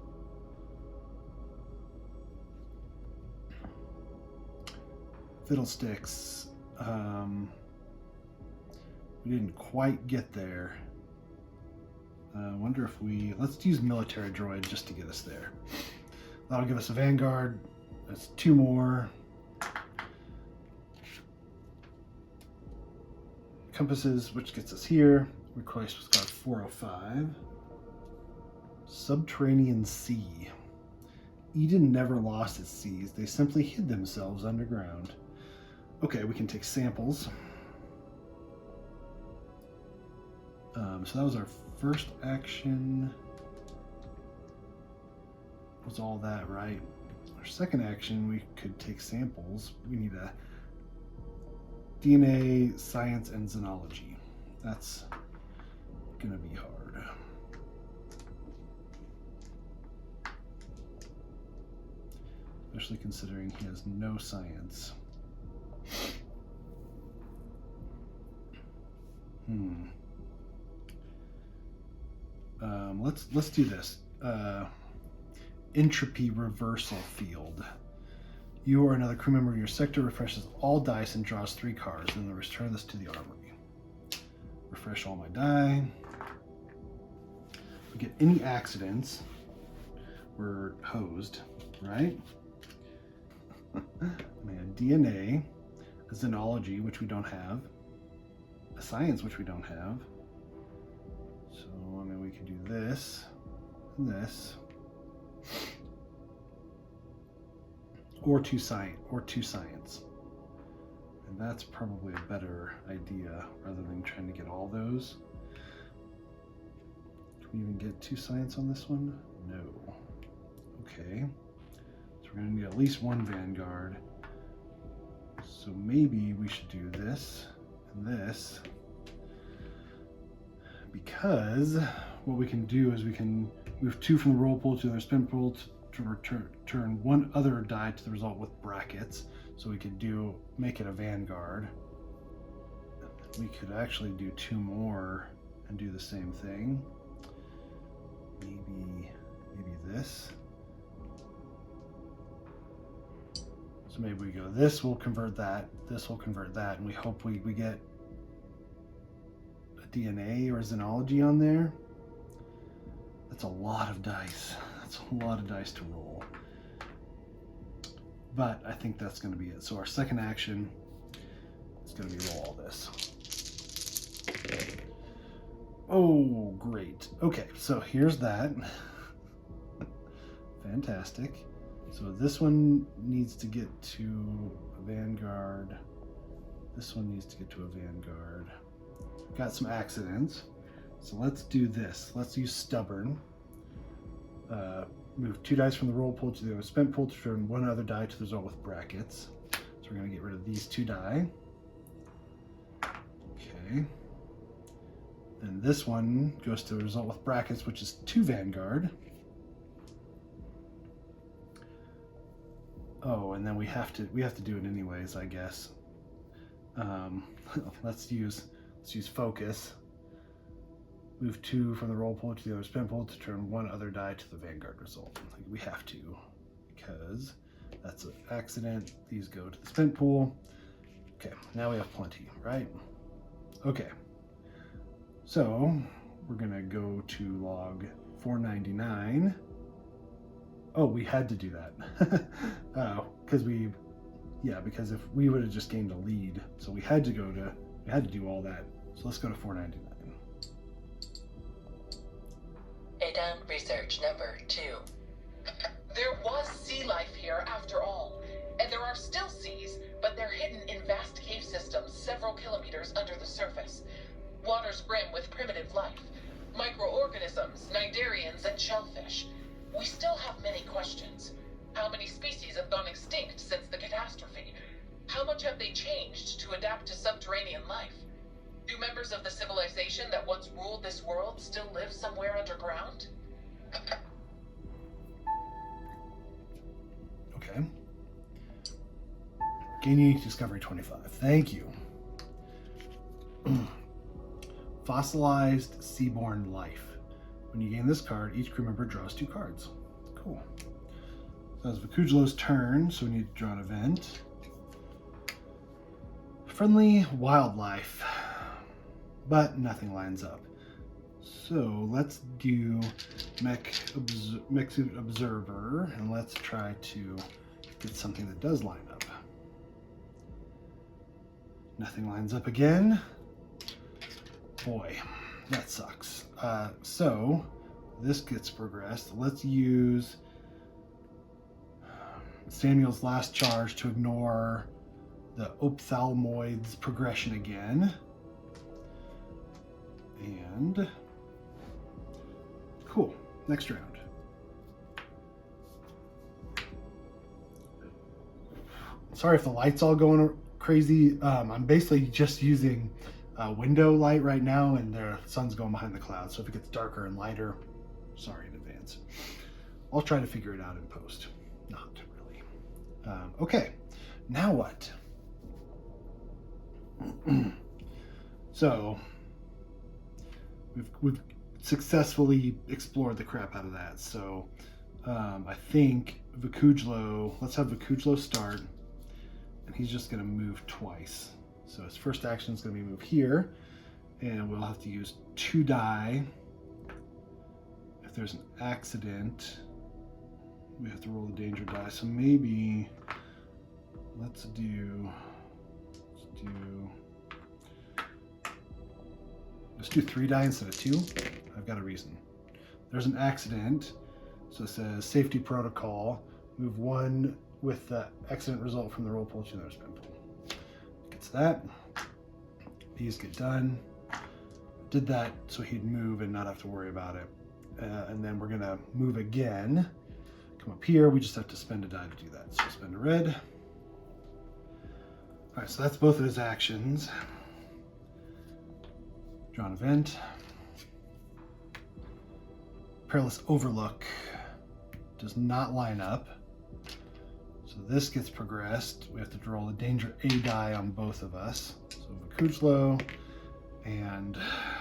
Fiddlesticks. We didn't quite get there. I wonder if let's use military droid just to get us there. That'll give us a Vanguard. That's 2 more. Compasses, which gets us here. Request was got 405. Subterranean Sea. Eden never lost its seas. They simply hid themselves underground. Okay, we can take samples. So that was our first action. Was all that right? Our second action, we could take samples. We need a DNA, science, and xenology. That's gonna be hard. Especially considering he has no science. Let's do this. Entropy reversal field. You or another crew member in your sector refreshes all dice and draws 3 cards, and then return this to the armory. Refresh all my die. If we get any accidents, we're hosed, right? We have DNA, a xenology, which we don't have, a science, which we don't have. So, I mean, we could do this and this. Or 2 science. And that's probably a better idea rather than trying to get all those. Can we even get 2 science on this one? No. Okay. So we're going to need at least 1 Vanguard. So maybe we should do this and this. Because what we can do is we can move 2 from the roll pool to their spin pool to return 1 other die to the result with brackets. So we could make it a Vanguard. We could actually do 2 more and do the same thing. Maybe this. So maybe we go, this will convert that, this will convert that, and we hope we get a DNA or a xenology on there. That's a lot of dice. That's a lot of dice to roll. But I think that's going to be it. So our second action is going to be roll all this. Oh, great. Okay, so here's that. Fantastic. So this one needs to get to a Vanguard. This one needs to get to a Vanguard. Got some accidents. So let's do this. Let's use Stubborn. Move 2 dice from the roll pool to the spent pool to turn 1 other die to the result with brackets. So we're going to get rid of these 2 die. Okay. Then this one goes to the result with brackets, which is 2 Vanguard. Oh, and then we have to do it anyways, I guess. Let's use focus. Move 2 from the roll pool to the other spin pool to turn 1 other die to the Vanguard result. We have to, because that's an accident. These go to the spin pool. Okay, now we have plenty, right? Okay. So we're gonna go to log 499. Oh, we had to do that. Because if we would have just gained a lead, so we had to do all that. So let's go to 499. Edan research number 2. There was sea life here after all, and there are still seas, but they're hidden in vast cave systems several kilometers under the surface. Waters brim with primitive life, microorganisms, cnidarians, and shellfish. We still have many questions. How many species have gone extinct since the catastrophe? How much have they changed to adapt to subterranean life? Do members of the civilization that once ruled this world still live somewhere underground? Okay. Gain unique discovery 25. Thank you. Fossilized seaborne life. When you gain this card, each crew member draws 2 cards. Cool. So that's Vakujlo's turn, so we need to draw an event. Friendly wildlife, but nothing lines up. So let's do Mech Suit Observer, and let's try to get something that does line up. Nothing lines up again. Boy, that sucks. So this gets progressed. Let's use Samuel's last charge to ignore the ophthalmoid's progression again. And cool, next round. Sorry if the light's all going crazy. I'm basically just using window light right now, and the sun's going behind the clouds, so if it gets darker and lighter, sorry in advance. I'll try to figure it out in post. Not really. Okay, now what? So we've successfully explored the crap out of that. So I think Vakujlo, let's have Vakujlo start, and he's just gonna move twice. So his first action is going to be move here, and we'll have to use 2 die. If there's an accident, we have to roll the danger die. So maybe let's do 3 die instead of 2. I've got a reason. There's an accident, so it says safety protocol. Move 1 with the accident result from the roll pool to another spin pool. Gets that. These get done. Did that so he'd move and not have to worry about it. And then we're gonna move again. Come up here, we just have to spend a die to do that. So spend a red. All right, so that's both of his actions. Draw an event. Perilous Overlook does not line up. So this gets progressed. We have to roll a danger A die on both of us. So Vakujlo and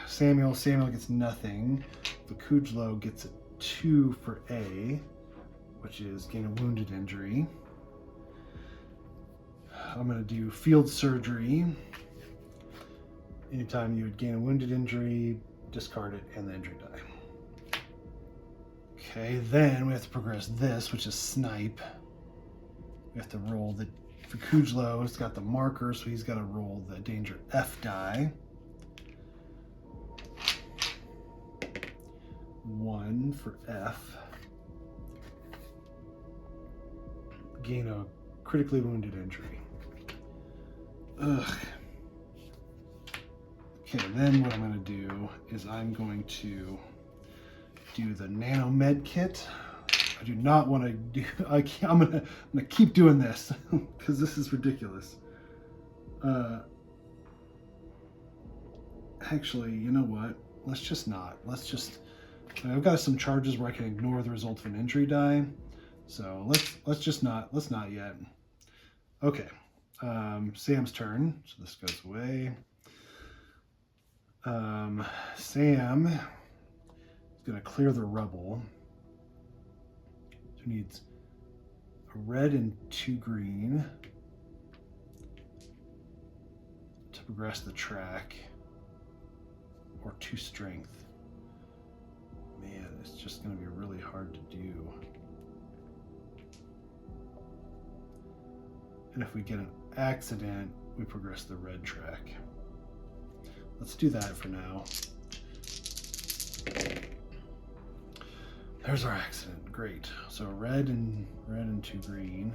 Samuel. Samuel gets nothing. Vakujlo gets a 2 for A, which is gain a wounded injury. I'm going to do field surgery. Anytime you would gain a wounded injury, discard it and the injury die. Okay, then we have to progress this, which is snipe. We have to roll the Vakujlo. It's got the marker, so he's got to roll the danger F die. 1 for F. Gain a critically wounded injury. Ugh. Okay, then what I'm going to do is I'm going to do the nano med kit. I do not want to do. I'm gonna keep doing this because this is ridiculous. Actually, you know what? Let's just not. Let's just. I've got some charges where I can ignore the result of an injury die, so let's just not. Let's not yet. Okay. Sam's turn. So this goes away. Sam is gonna clear the rubble. So he needs a red and 2 green to progress the track, or 2 strength. Man, it's just going to be really hard to do. And if we get an accident, we progress the red track. Let's do that for now. There's our accident. Great. So red and 2 green.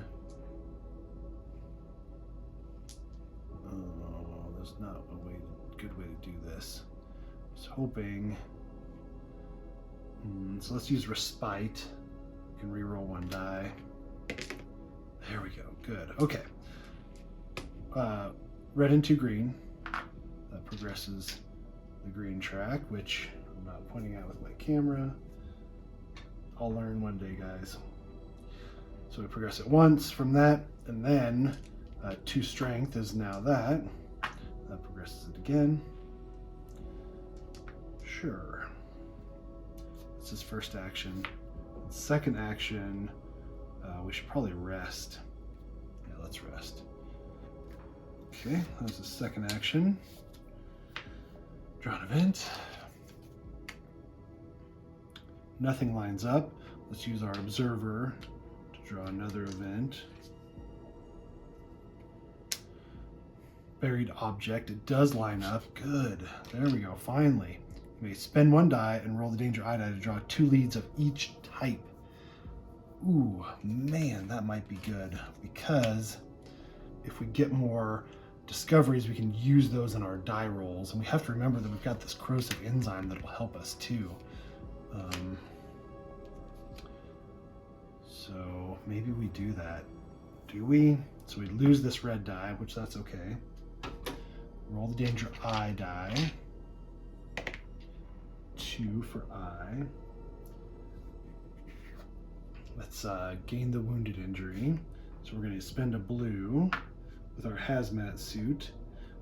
Oh, there's not a good way to do this. I was hoping. So let's use respite. You can reroll 1 die. There we go. Good. Okay. Red and 2 green. That progresses the green track, which I'm not pointing out with my camera. I'll learn one day, guys. So we progress it once from that, and then 2 strength is now that. That progresses it again. Sure. That's his first action. Second action, we should probably rest. Yeah, let's rest. Okay, that's the second action. Draw an event. Nothing lines up. Let's use our observer to draw another event. Buried object. It does line up. Good. There we go. Finally. You may spend 1 die and roll the danger eye die to draw 2 leads of each type. Ooh, man, that might be good, because if we get more discoveries, we can use those in our die rolls. And we have to remember that we've got this corrosive enzyme that will help us too. So maybe we do that. Do we? So we lose this red die, which that's okay. Roll the danger eye die. 2 for eye. Let's gain the wounded injury. So we're going to spend a blue with our hazmat suit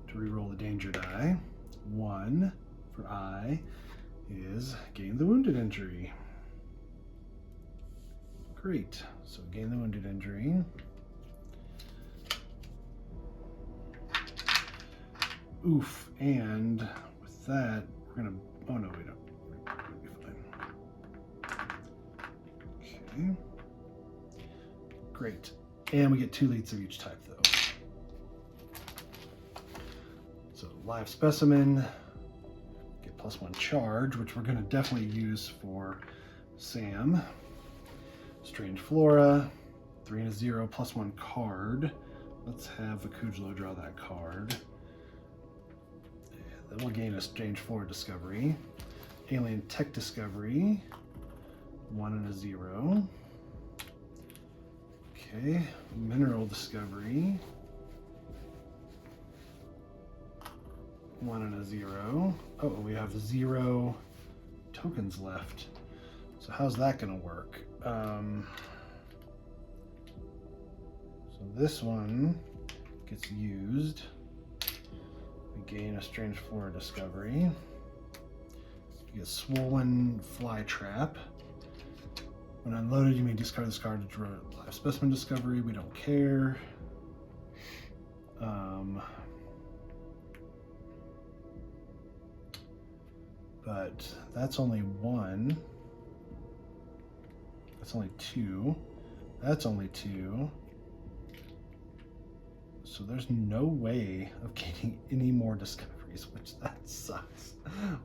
to reroll the danger die. 1 for eye is gain the wounded injury. Great. So gain the wounded injury. Oof. And with that, we're going to... Oh, no, we don't. We'll be fine. Okay. Great. And we get 2 leads of each type, though. So live specimen. Get +1 charge, which we're going to definitely use for Sam. Strange flora. 3 and a 0, +1 card. Let's have Vakujlo draw that card. Then we'll gain a strange flora discovery. Alien tech discovery. 1 and a 0. Okay, mineral discovery. 1 and a 0. Oh, we have 0 tokens left. So how's that going to work? So this one gets used. We gain a strange flora discovery. You get swollen fly trap. When unloaded, you may discard this card to draw a live specimen discovery. We don't care. But that's only 1. That's only 2. That's only 2. So there's no way of gaining any more discoveries, which that sucks.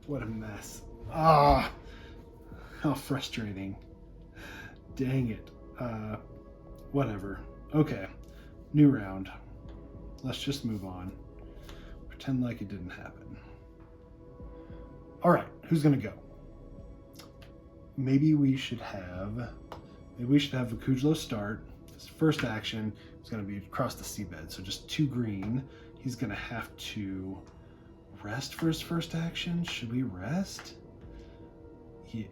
What a mess. Ah, how frustrating. Dang it. Whatever. Okay, new round. Let's just move on. Pretend like it didn't happen. All right, who's gonna go? Maybe we should have maybe we should have Vakujlo start. His first action is going to be across the seabed, so just 2 green. He's going to have to rest for his first action. Should we rest? Yeah,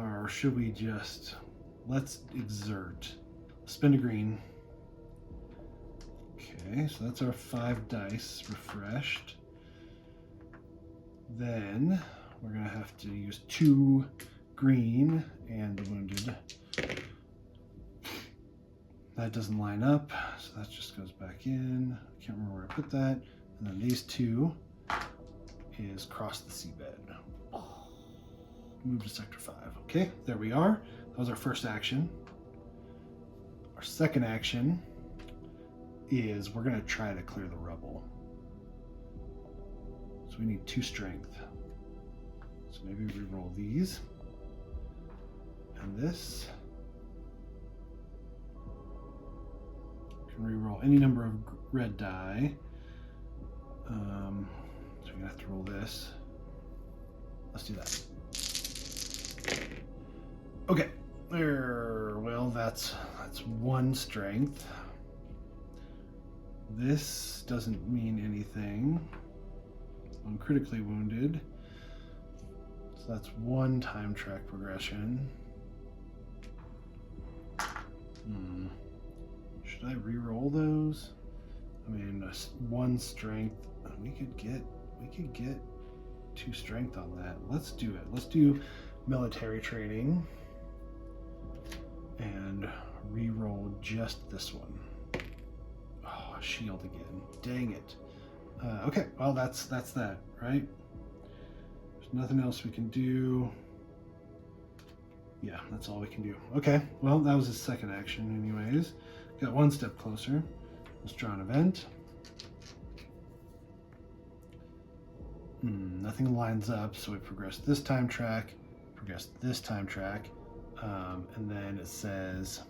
or should we just... Let's exert. Spend a green. Okay, so that's our 5 dice refreshed. Then we're going to have to use 2 green and the wounded. That doesn't line up, so that just goes back in. I can't remember where I put that. And then these 2 is cross the seabed. Move to sector 5. Okay, there we are. That was our first action. Our second action is we're going to try to clear the rubble. So we need 2 strength. So maybe we roll these. And this. You can re-roll any number of red die. So we're going to have to roll this. Let's do that. Okay. There. Well, that's 1 strength. This doesn't mean anything. I'm critically wounded. So that's 1 time track progression. Should I re-roll those? I mean, 1 strength. We could get 2 strength on that. Let's do it. Let's do military training and re-roll just this one. Oh, shield again. Dang it. Okay, well that's that, right? There's nothing else we can do. Yeah, that's all we can do. Okay, well that was his second action anyways. Got 1 step closer. Let's draw an event. Nothing lines up, so we progress this time track, progress this time track, and then it says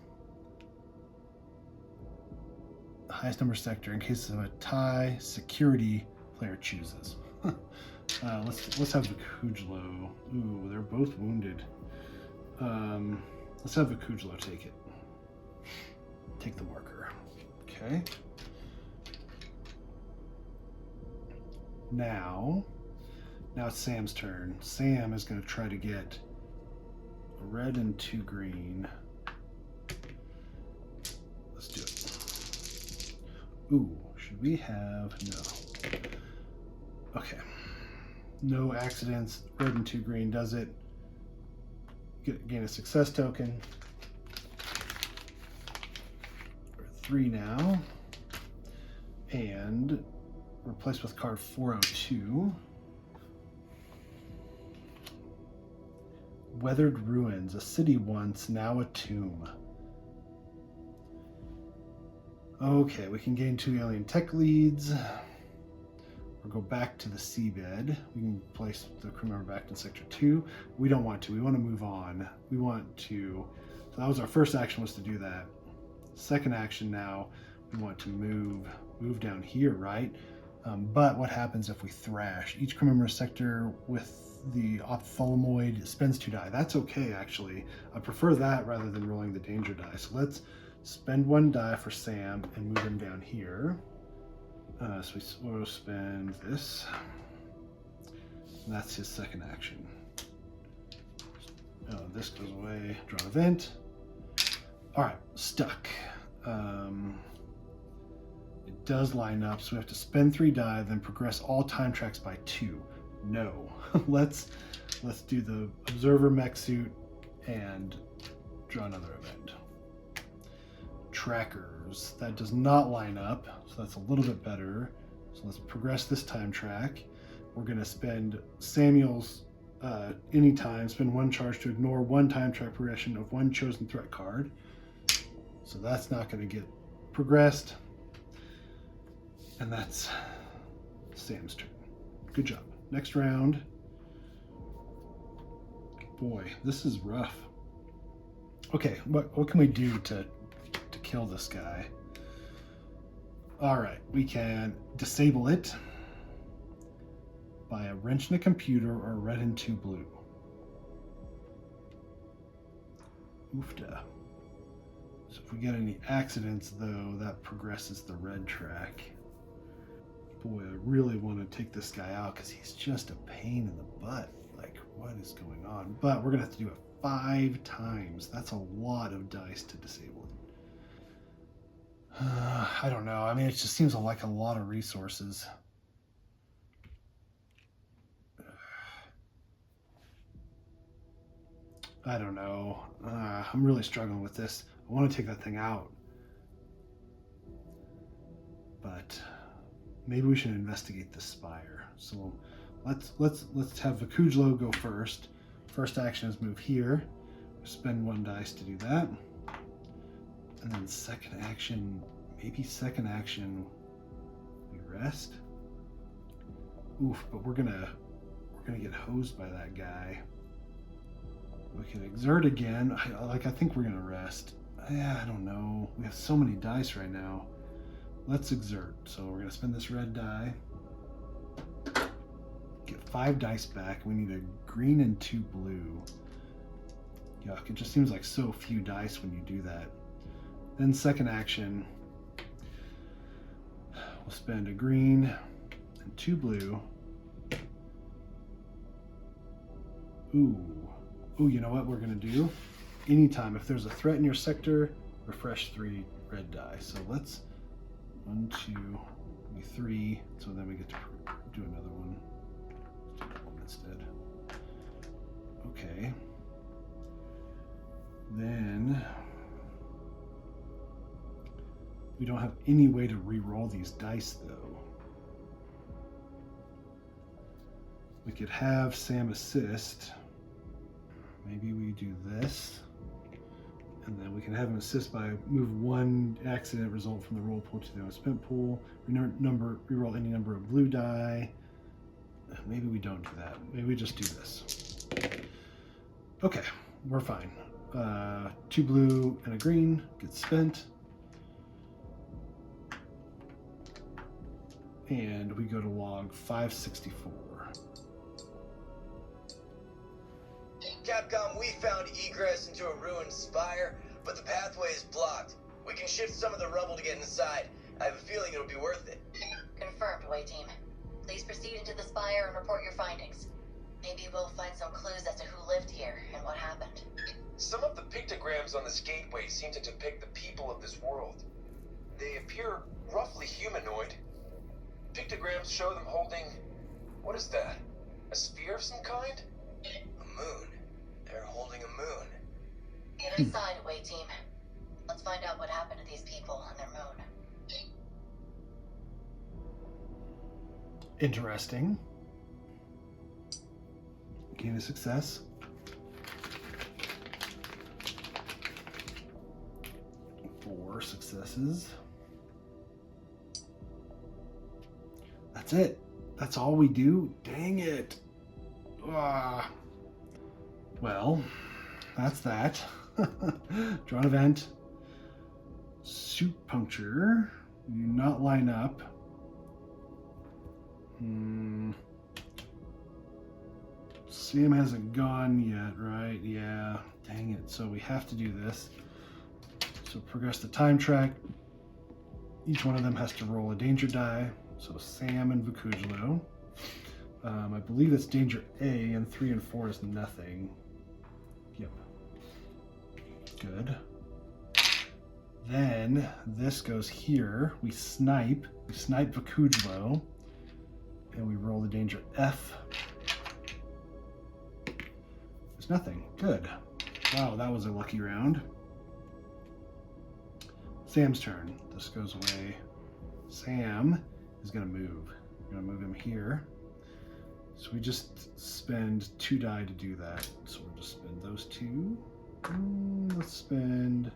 the highest number sector in case of a tie, security player chooses. Let's have Vakujlo. Ooh, they're both wounded. Let's have Vakujlo take it. Take the marker. Okay. Now it's Sam's turn. Sam is going to try to get a red and 2 green. Let's do it. Ooh, should we have... No. Okay. No accidents. Red and 2 green does it. Gain a success token. We're at 3 now. And replace with card 402. Weathered Ruins, a city once, now a tomb. Okay, we can gain 2 alien tech leads. Or go back to the seabed. We can place the crew member back in sector 2. We don't want to. We want to move on. We want to... So that was our first action, was to do that. Second action now, we want to move down here, right? But what happens if we thrash? Each crew member sector with the ophthalmoid spends 2 die. That's okay, actually. I prefer that rather than rolling the danger die. So let's spend 1 die for Sam and move him down here. So we'll spend this. And that's his second action. This goes away. Draw an event. All right, stuck. It does line up, so we have to spend 3 die, then progress all time tracks by 2. No. let's do the observer mech suit and draw another event. Trackers. That does not line up, so that's a little bit better. So let's progress this time track. We're going to spend Samuel's anytime, spend 1 charge to ignore 1 time track progression of 1 chosen threat card. So that's not going to get progressed. And that's Sam's turn. Good job. Next round. Boy, this is rough. Okay, what can we do to kill this guy? All right, we can disable it by a wrench in a computer or a red and 2 blue. Oofda. So if we get any accidents, though, that progresses the red track. Boy, I really want to take this guy out because he's just a pain in the butt. Like, what is going on? But we're going to have to do it 5 times. That's a lot of dice to disable it. I don't know. I mean, it just seems like a lot of resources. I don't know. I'm really struggling with this. I want to take that thing out. But maybe we should investigate the spire. So let's have Vakujlo go first. First action is move here. Spend 1 dice to do that. And then second action, maybe second action, we rest. Oof, but we're gonna get hosed by that guy. We can exert again. I think we're gonna rest. Yeah, I don't know. We have so many dice right now. Let's exert. So we're gonna spend this red die. Get 5 dice back. We need a green and 2 blue. Yuck, it just seems like so few dice when you do that. Then second action, we'll spend a green and 2 blue. Ooh, you know what we're gonna do? Anytime, if there's a threat in your sector, refresh 3 red die. So let's 1, 2, maybe 3. So then we get to do another one. Let's do that one instead. Okay. Then we don't have any way to re-roll these dice, though. We could have Sam assist. Maybe we do this. And then we can have him assist by move 1 accident result from the roll pool to the unspent pool. Re-roll any number of blue die. Maybe we don't do that. Maybe we just do this. Okay, we're fine. 2 blue and a green gets spent. And we go to log 564. Capcom, we found egress into a ruined spire, but the pathway is blocked. We can shift some of the rubble to get inside. I have a feeling it'll be worth it. Confirmed, away team. Please proceed into the spire and report your findings. Maybe we'll find some clues as to who lived here and what happened. Some of the pictograms on this gateway seem to depict the people of this world. They appear roughly humanoid. Pictograms show them holding... what is that? A spear of some kind? A moon. They're holding a moon. Get inside, away team. Let's find out what happened to these people and their moon. Interesting. Gain a success. Four successes. That's it. That's all we do? Dang it. Ah. Well, that's that. Draw an event. Suit puncture. You do not line up. Sam hasn't gone yet, right? Yeah. Dang it. So we have to do this. So progress the time track. Each one of them has to roll a danger die. So Sam and Vakujlo. I believe it's danger A, and 3 and 4 is nothing. Yep. Good. Then this goes here. We snipe Vakujlo, and we roll the danger F. There's nothing. Good. Wow, that was a lucky round. Sam's turn. This goes away. Sam is going to move. We're going to move him here. So we just spend 2 die to do that. So we'll just spend those 2. Let's spend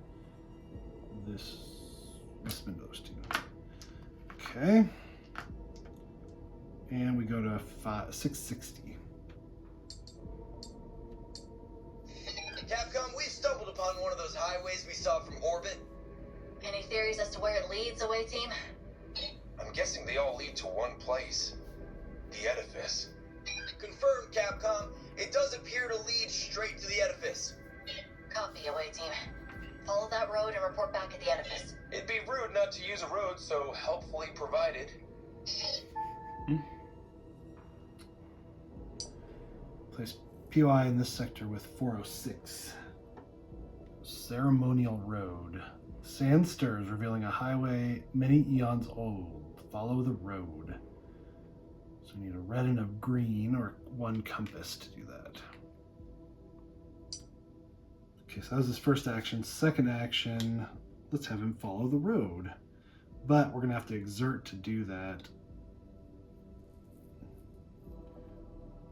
this. Let's spend those 2. Okay. And we go to 660. Capcom, we stumbled upon one of those highways we saw from orbit. Any theories as to where it leads, away team? I'm guessing they all lead to one place. The edifice. Confirmed, Capcom. It does appear to lead straight to the edifice. Copy, away team. Follow that road and report back got to use a road, so helpfully provided. Place POI in this sector with 406. Ceremonial Road. Sand stirs, revealing a highway many eons old. Follow the road. So we need a red and a green, or one compass to do that. Okay, so that was his first action. Second action, let's have him follow the road. But we're going to have to exert to do that.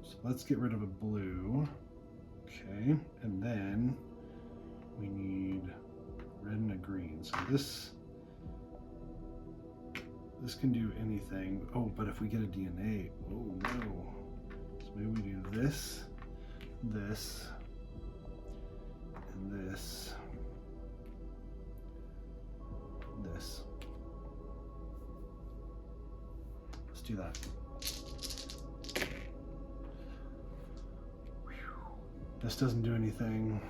So let's get rid of a blue. Okay, and then we need red and a green. So this can do anything. Oh, but if we get a DNA, oh no. So maybe we do this, this, and this, this. Let's do that. This doesn't do anything.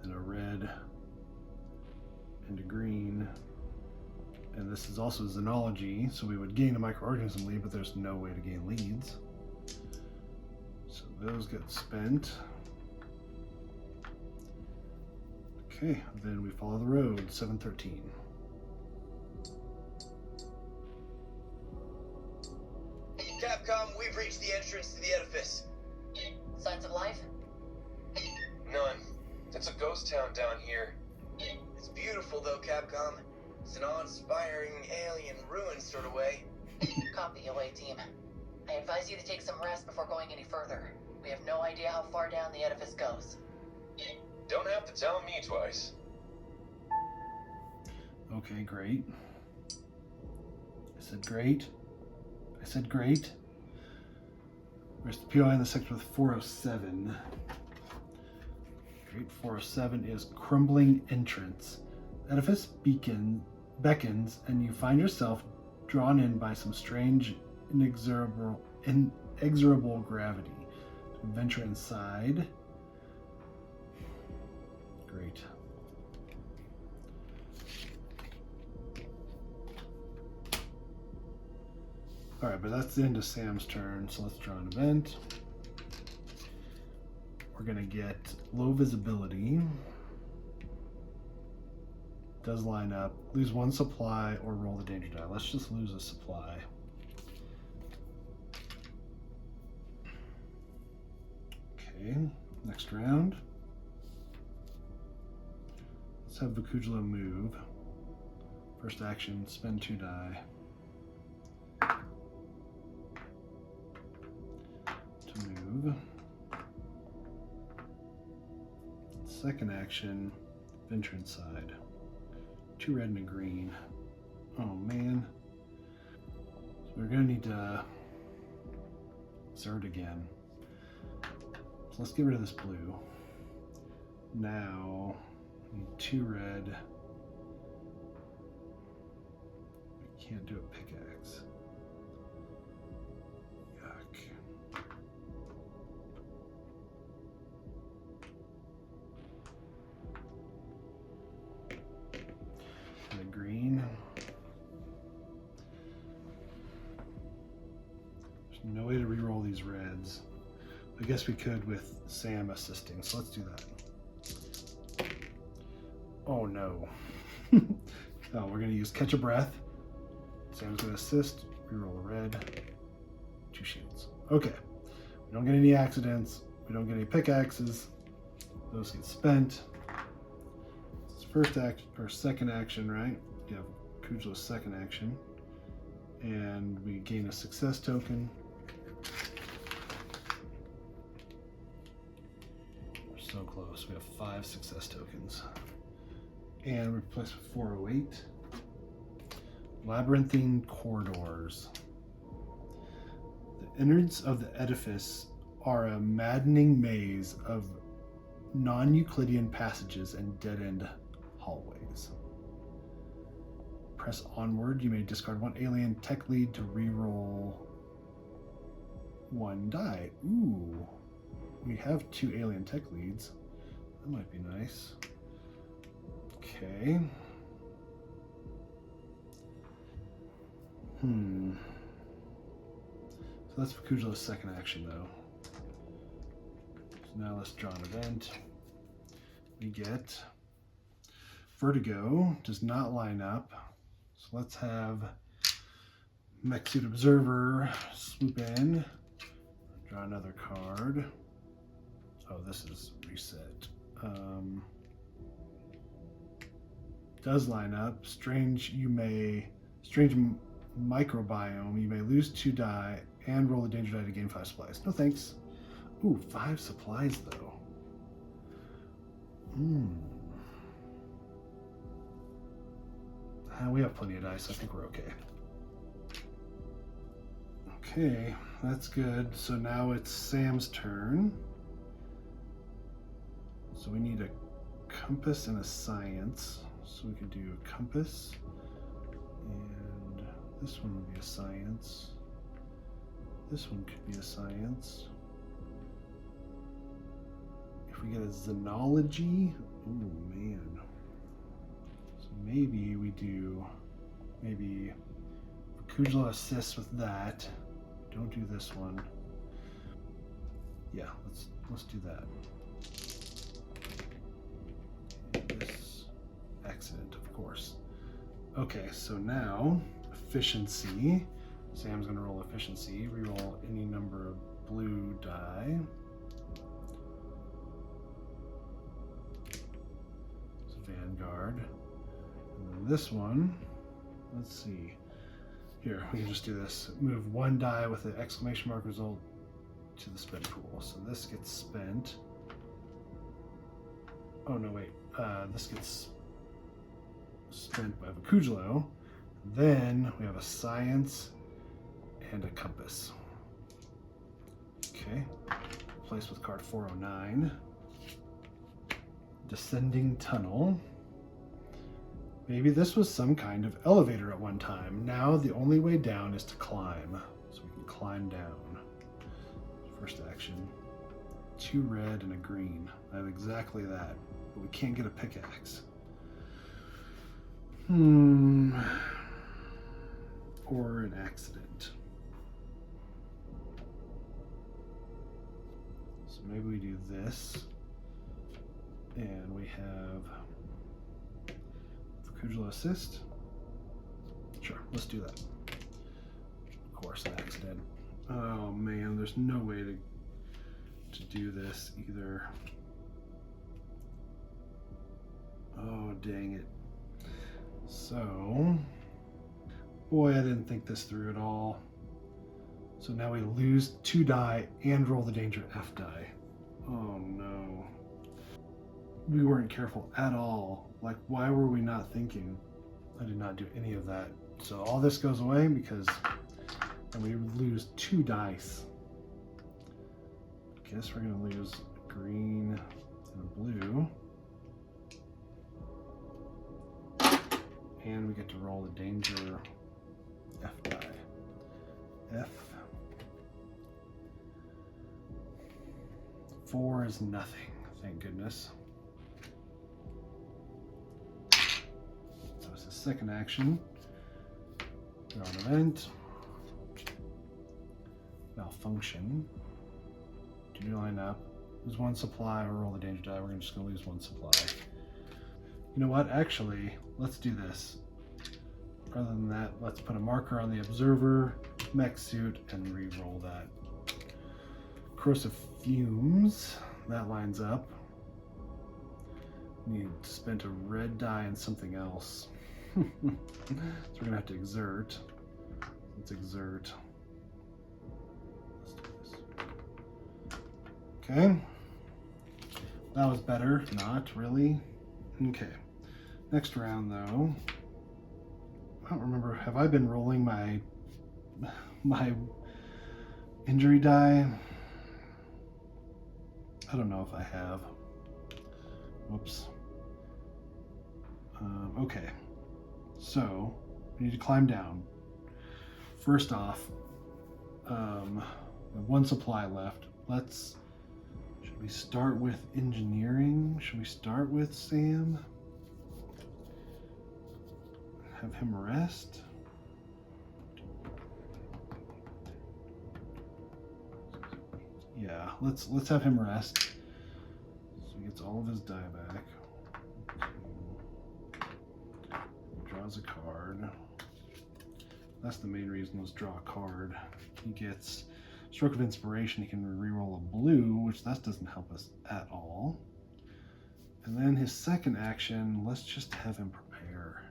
And a red and a green. And this is also xenology, so we would gain a microorganism lead, but there's no way to gain leads. So those get spent. Okay, then we follow the road, 713. Capcom, we've reached the entrance to the edifice. Signs of life? None. It's a ghost town down here. It's beautiful though, Capcom. It's an awe-inspiring alien ruin sort of way. Copy, away team. I advise you to take some rest before going any further. We have no idea how far down the edifice goes. Don't have to tell me twice. Okay, great. I said great. I said great. Where's the POI in the sector with 407? Great, 407 is crumbling entrance. Edifice beckons, and you find yourself drawn in by some strange, inexorable gravity. Venture inside. Great. Alright, but that's the end of Sam's turn, so let's draw an event. We're going to get low visibility. Does line up. Lose one supply or roll the danger die. Let's just lose a supply. Okay, next round. Let's have Vakujla move. First action, spend 2 die. To move. Second action, venture inside. 2 red and a green. Oh man. So we're gonna need to exert again. So let's get rid of this blue. Now, we need 2 red. We can't do a pickaxe. Yuck. And a green. There's no way to reroll these reds. I guess we could with Sam assisting, so let's do that. Oh no. Oh, we're gonna use catch a breath. Sam's gonna assist, reroll a red, 2 shields. Okay. We don't get any accidents, we don't get any pickaxes, those get spent. It's first act or second action, right? Yeah, Kujla's second action. And we gain a success token. So close. We have 5 success tokens. And we replace with 408. Labyrinthine corridors. The innards of the edifice are a maddening maze of non-Euclidean passages and dead-end hallways. Press onward. You may discard 1 alien tech lead to reroll 1 die. Ooh. We have 2 alien tech leads. That might be nice. Okay. So that's Vakujla's second action, though. So now let's draw an event. We get Vertigo, does not line up. So let's have Mech Suit Observer swoop in. Draw another card. Oh, this is reset. Does line up. Strange microbiome. You may lose 2 die and roll the danger die to gain 5 supplies. No thanks. Ooh, 5 supplies though. We have plenty of dice. I think we're okay. Okay, that's good. So now it's Sam's turn. So we need a compass and a science. So we could do a compass, and this one would be a science. This one could be a science. If we get a xenology, oh man. So maybe we do, maybe Kujla assists with that. Don't do this one. Yeah, let's do that. This accident, of course. Okay, so now efficiency. Sam's gonna roll efficiency. Reroll any number of blue die. It's Vanguard. And then this one, let's see. Here, we can just do this. Move 1 die with an exclamation mark result to the spend pool. So this gets spent. Oh no, wait. This gets spent by Vakujlo. Then we have a science and a compass. Okay. Replace with card 409. Descending tunnel. Maybe this was some kind of elevator at one time. Now the only way down is to climb. So we can climb down. First action. 2 red and a green. I have exactly that. But we can't get a pickaxe. Or an accident. So maybe we do this. And we have Kujla assist. Sure, let's do that. Of course, an accident. Oh man, there's no way to do this either. Oh dang it. So, boy, I didn't think this through at all. So now we lose 2 die and roll the danger F die. Oh no. We weren't careful at all. Like, why were we not thinking? I did not do any of that. So all this goes away because then we lose 2 dice. Guess we're gonna lose a green and a blue. And we get to roll the danger F die. F. 4 is nothing, thank goodness. So it's the second action. Draw an event. Malfunction. Do you line up? Lose 1 supply or roll the danger die. We're just gonna lose 1 supply. You know what? Actually, let's do this. Rather than that, let's put a marker on the observer, mech suit, and re-roll that. Corrosive fumes. That lines up. Need to spend a red die and something else. So we're gonna have to exert. Let's exert. Let's do this. Okay. That was better. Not really. Okay. Next round, though. I don't remember. Have I been rolling my injury die? I don't know if I have. Whoops. Okay. So we need to climb down. First off, we have 1 supply left. Should Should we start with engineering? Should we start with Sam? Have him rest? Yeah, let's have him rest. So he gets all of his die back. Draws a card. That's the main reason, was draw a card. He gets Stroke of Inspiration. He can reroll a blue, which that doesn't help us at all. And then his second action, let's just have him prepare.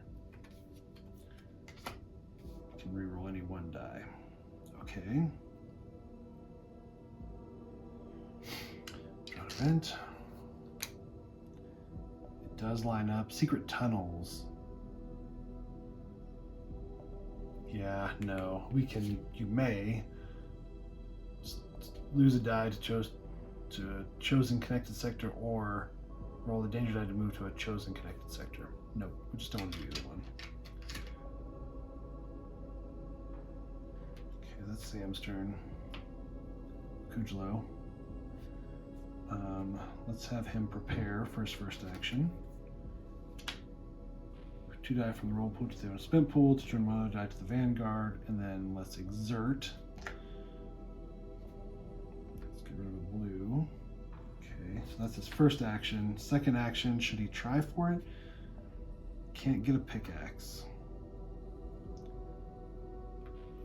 He can reroll any one die. Okay. Draw an event. It does line up. Secret tunnels. Yeah, no. You may lose a die to a chosen connected sector, or roll the danger die to move to a chosen connected sector. No, we just don't want to do either one. Okay, that's Sam's turn. Kujlo. Let's have him prepare for his first action. 2 die from the roll pool to the spent pool to turn 1 other die to the Vanguard, and then let's exert. Let's get rid of a blue. Okay, so that's his first action. Second action, should he try for it? Can't get a pickaxe.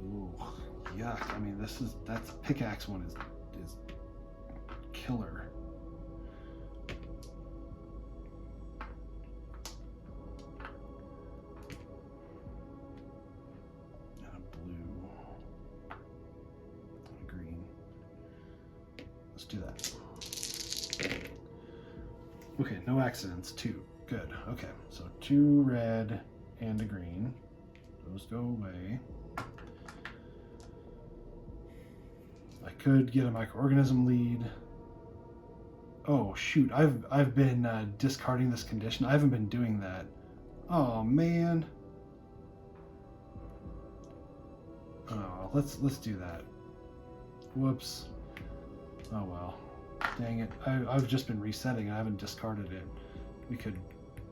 Ooh, yuck. I mean, that's pickaxe one is killer. Do that. Okay, no accidents. 2. Good. Okay, so 2 red and a green. Those go away. I could get a microorganism lead. Oh shoot! I've been discarding this condition. I haven't been doing that. Oh man. Oh, let's do that. Whoops. Oh well, dang it. I've just been resetting. I haven't discarded it. We could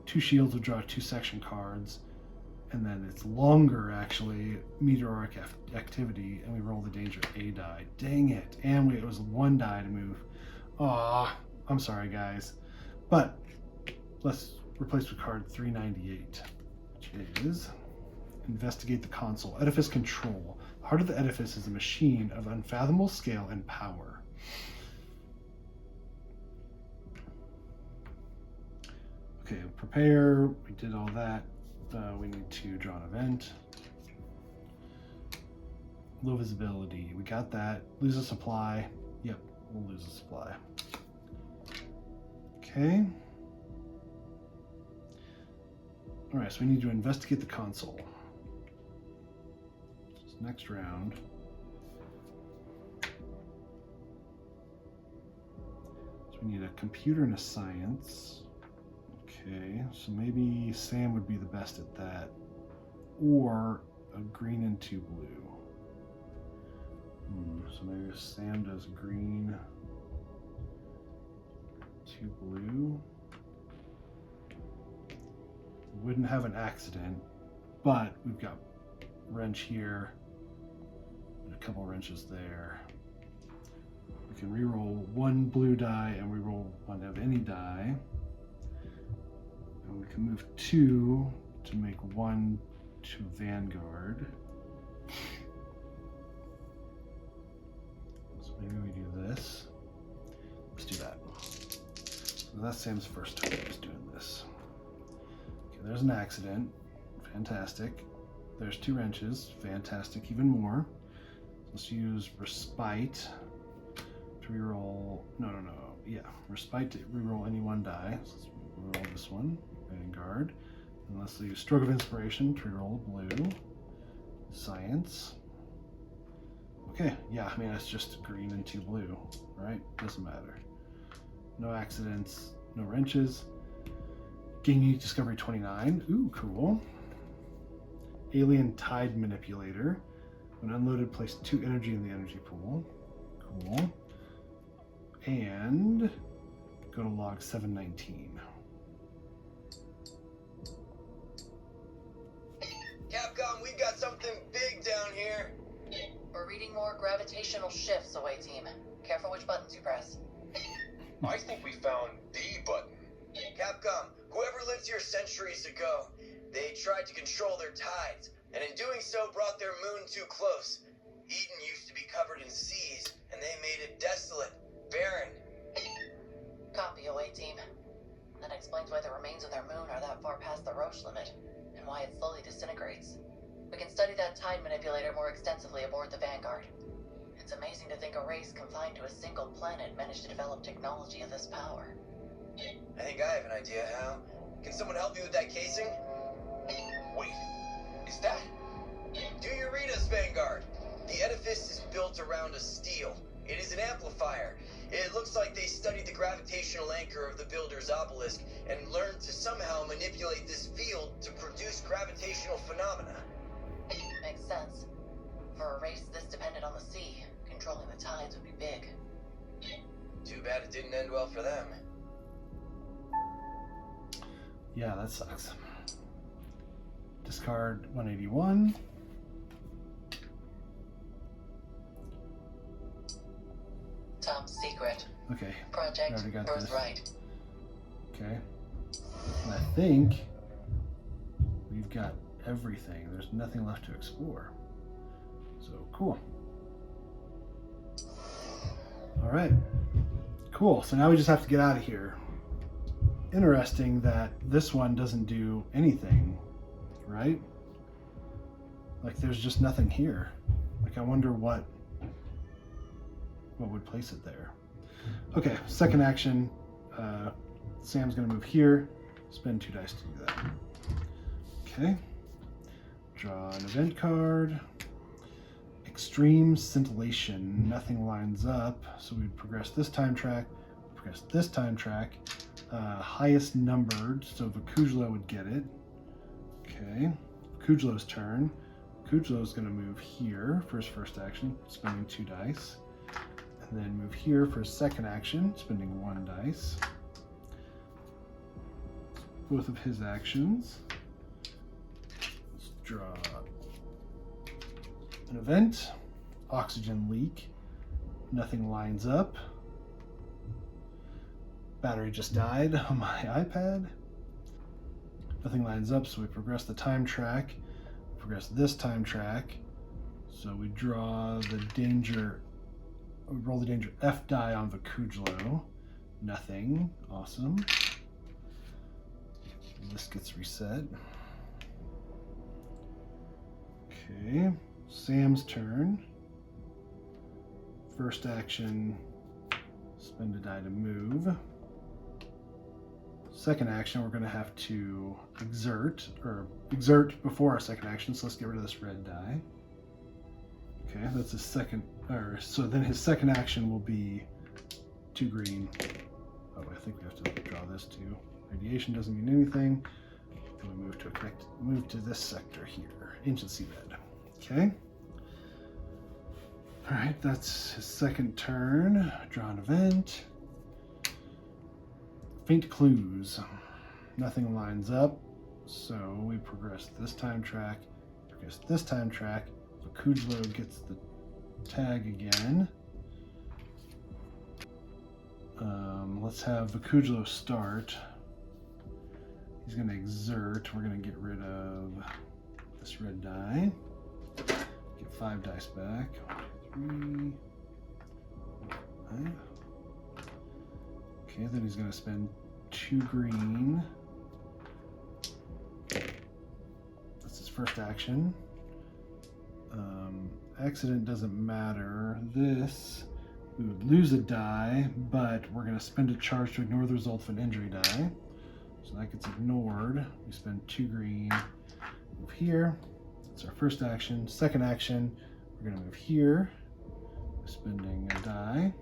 2 shields would draw 2 section cards, and then it's longer actually, meteoric activity, and we roll the danger A die. Dang it. And it was 1 die to move. Aw, I'm sorry guys. But let's replace with card 398, which is investigate the console. Edifice control. The heart of the edifice is a machine of unfathomable scale and power. Okay, prepare. We did all that. We need to draw an event. Low visibility. We got that. Lose a supply. Yep, we'll lose a supply. Okay. All right, so we need to investigate the console. This next round. So we need a computer and a science. Okay, so maybe Sam would be the best at that, or a green and 2 blue. So maybe if Sam does green, 2 blue. We wouldn't have an accident, but we've got wrench here, and a couple wrenches there. We can reroll 1 blue die and reroll 1 of any die. And we can move 2 to make 1 to Vanguard. So maybe we do this. Let's do that. So that's Sam's first time just doing this. Okay, there's an accident. Fantastic. There's 2 wrenches. Fantastic, even more. Let's use Respite to reroll. No. Yeah, Respite to reroll any 1 die. So let's reroll this one. Vanguard. And let's use Stroke of Inspiration to reroll a blue. Science. Okay, yeah, I mean, it's just green and 2 blue, right? Doesn't matter. No accidents, no wrenches. Gain unique discovery 29. Ooh, cool. Alien Tide Manipulator. When unloaded, place 2 energy in the energy pool. Cool. and go to log 719. Capcom, we've got something big down here. We're reading more gravitational shifts away, team. Careful which buttons you press. I think we found the button. Capcom, whoever lived here centuries ago, they tried to control their tides, and in doing so brought their moon too close. Eden used to be covered in seas, and they made it desolate, barren. Copy, away, team. That explains why the remains of their moon are that far past the Roche limit, and why it slowly disintegrates. We can study that tide manipulator more extensively aboard the Vanguard. It's amazing to think a race confined to a single planet managed to develop technology of this power. I think I have an idea, Hal. Can someone help me with that casing? Wait, is that? Do you read us, Vanguard? The edifice is built around a steel. It is an amplifier. It looks like they studied the gravitational anchor of the builder's obelisk and learned to somehow manipulate this field to produce gravitational phenomena. Makes sense. For a race this dependent on the sea, controlling the tides would be big. Too bad it didn't end well for them. Yeah, that sucks. Discard 181. Top secret. Okay, Project already got this. Birthright. okay. And I think we've got everything. There's nothing left to explore. So cool. All right, cool. So now we just have to get out of here. Interesting that this one doesn't do anything, right? Like there's just nothing here. Like I wonder what would place it there. Okay, second action. Sam's gonna move here. Spend 2 dice to do that. Okay. Draw an event card. Extreme scintillation. Nothing lines up, so we progress this time track. Progress this time track. Highest numbered, so Vakujlo would get it. Okay. Vakujlo's turn. Vakujlo's going to move here for his first action, spending 2 dice. And then move here for his second action, spending 1 dice. Both of his actions. Let's draw an event. Oxygen leak. Nothing lines up. Battery just died on my iPad. Nothing lines up, so we progress the time track. Progress this time track. So we draw the danger, we roll the danger F die on Vakujlo. Nothing. Awesome. This gets reset. Okay, Sam's turn. First action, spend a die to move. Second action, we're going to have to exert before our second action, so let's get rid of this red die. Okay, that's his second, so then his second action will be 2 green. Oh, I think we have to draw this too. Radiation doesn't mean anything. Then we move to this sector here, ancient seabed. Okay. All right, that's his second turn. Draw an event. Faint clues. Nothing lines up, so we progress this time track. Progress this time track. Vakujlo gets the tag again. Let's have Vakujlo start. He's going to exert. We're going to get rid of this red die. Get 5 dice back. 1, 2, 3, 5. Okay, then he's going to spend 2 green. That's his first action. Accident doesn't matter. This, we would lose a die, but we're going to spend a charge to ignore the result of an injury die. So that gets ignored. We spend 2 green. Move here. That's our first action. Second action, we're going to move here. Spending a die.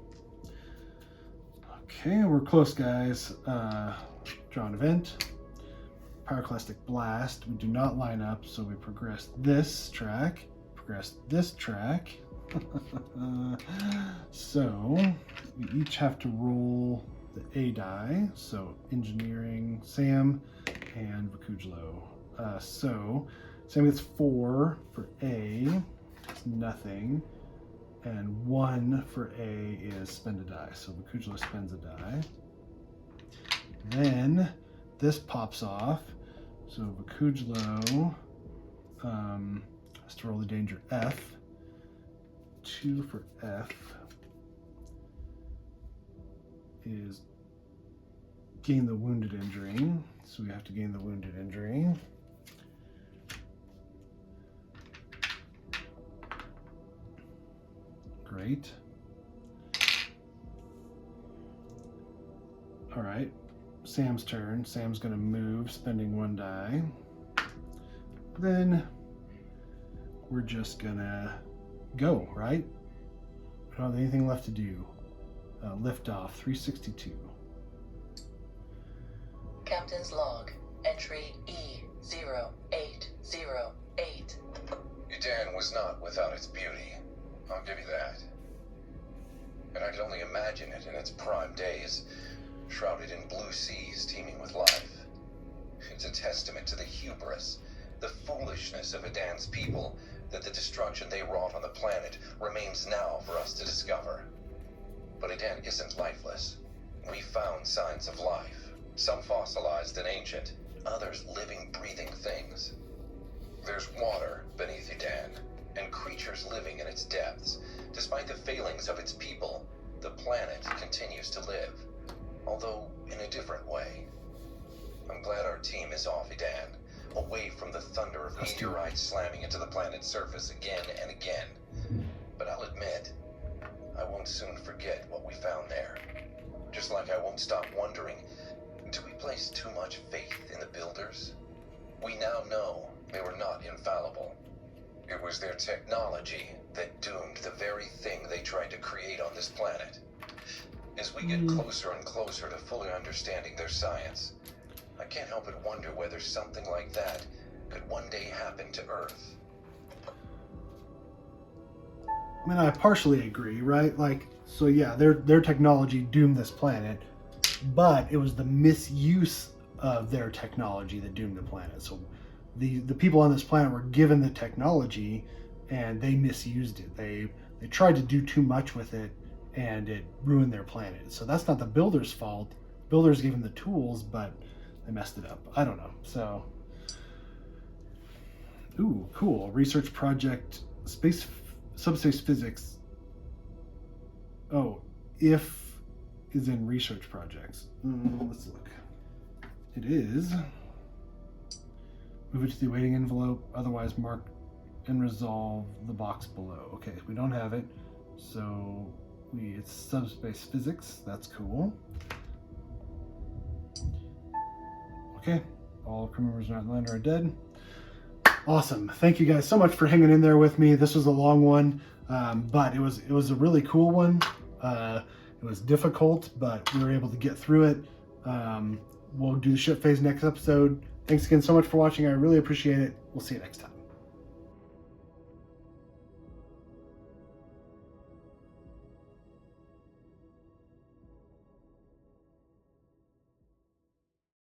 Okay, we're close, guys. Draw an event. Pyroclastic blast. We do not line up, so we progress this track. Progress this track. So we each have to roll the A die. So engineering, Sam and Vakujlo. So Sam gets 4 for A. It's nothing. And 1 for A is spend a die. So Vakujlo spends a die. Then this pops off. So Vakujlo has to roll the danger F. 2 for F is gain the wounded injury. So we have to gain the wounded injury. Great. All right, Sam's turn. Sam's going to move, spending 1 die. Then we're just going to go, right? We don't have anything left to do. Lift off, 362. Captain's log, entry E0808. Edan was not without its beauty. I'll give you that. And I can only imagine it in its prime days, shrouded in blue seas teeming with life. It's a testament to the hubris, the foolishness of Edan's people, that the destruction they wrought on the planet remains now for us to discover. But Edan isn't lifeless. We found signs of life, some fossilized and ancient, others living, breathing things. There's water beneath Edan, and creatures living in its depths. Despite the failings of its people, the planet continues to live, although in a different way. I'm glad our team is off Edan, away from the thunder of meteorites slamming into the planet's surface again and again. But I'll admit, I won't soon forget what we found there. Just like I won't stop wondering, do we place too much faith in the builders? We now know they were not infallible. It was their technology that doomed the very thing they tried to create on this planet. As we get closer and closer to fully understanding their science, I can't help but wonder whether something like that could one day happen to Earth. I mean, I partially agree, right? Like, so yeah, their technology doomed this planet, but it was the misuse of their technology that doomed the planet. So the people on this planet were given the technology and they misused it. They tried to do too much with it and it ruined their planet. So that's not the builders' fault. Builders gave them the tools, but they messed it up. I don't know. So, ooh, cool. Research project, subspace physics. Oh, if is in research projects. Let's look. It is. Move it to the awaiting envelope. Otherwise, mark and resolve the box below. Okay, we don't have it, so it's subspace physics. That's cool. Okay, all crew members not in line are dead. Awesome. Thank you guys so much for hanging in there with me. This was a long one, but it was a really cool one. It was difficult, but we were able to get through it. We'll do the ship phase next episode. Thanks again so much for watching. I really appreciate it. We'll see you next time.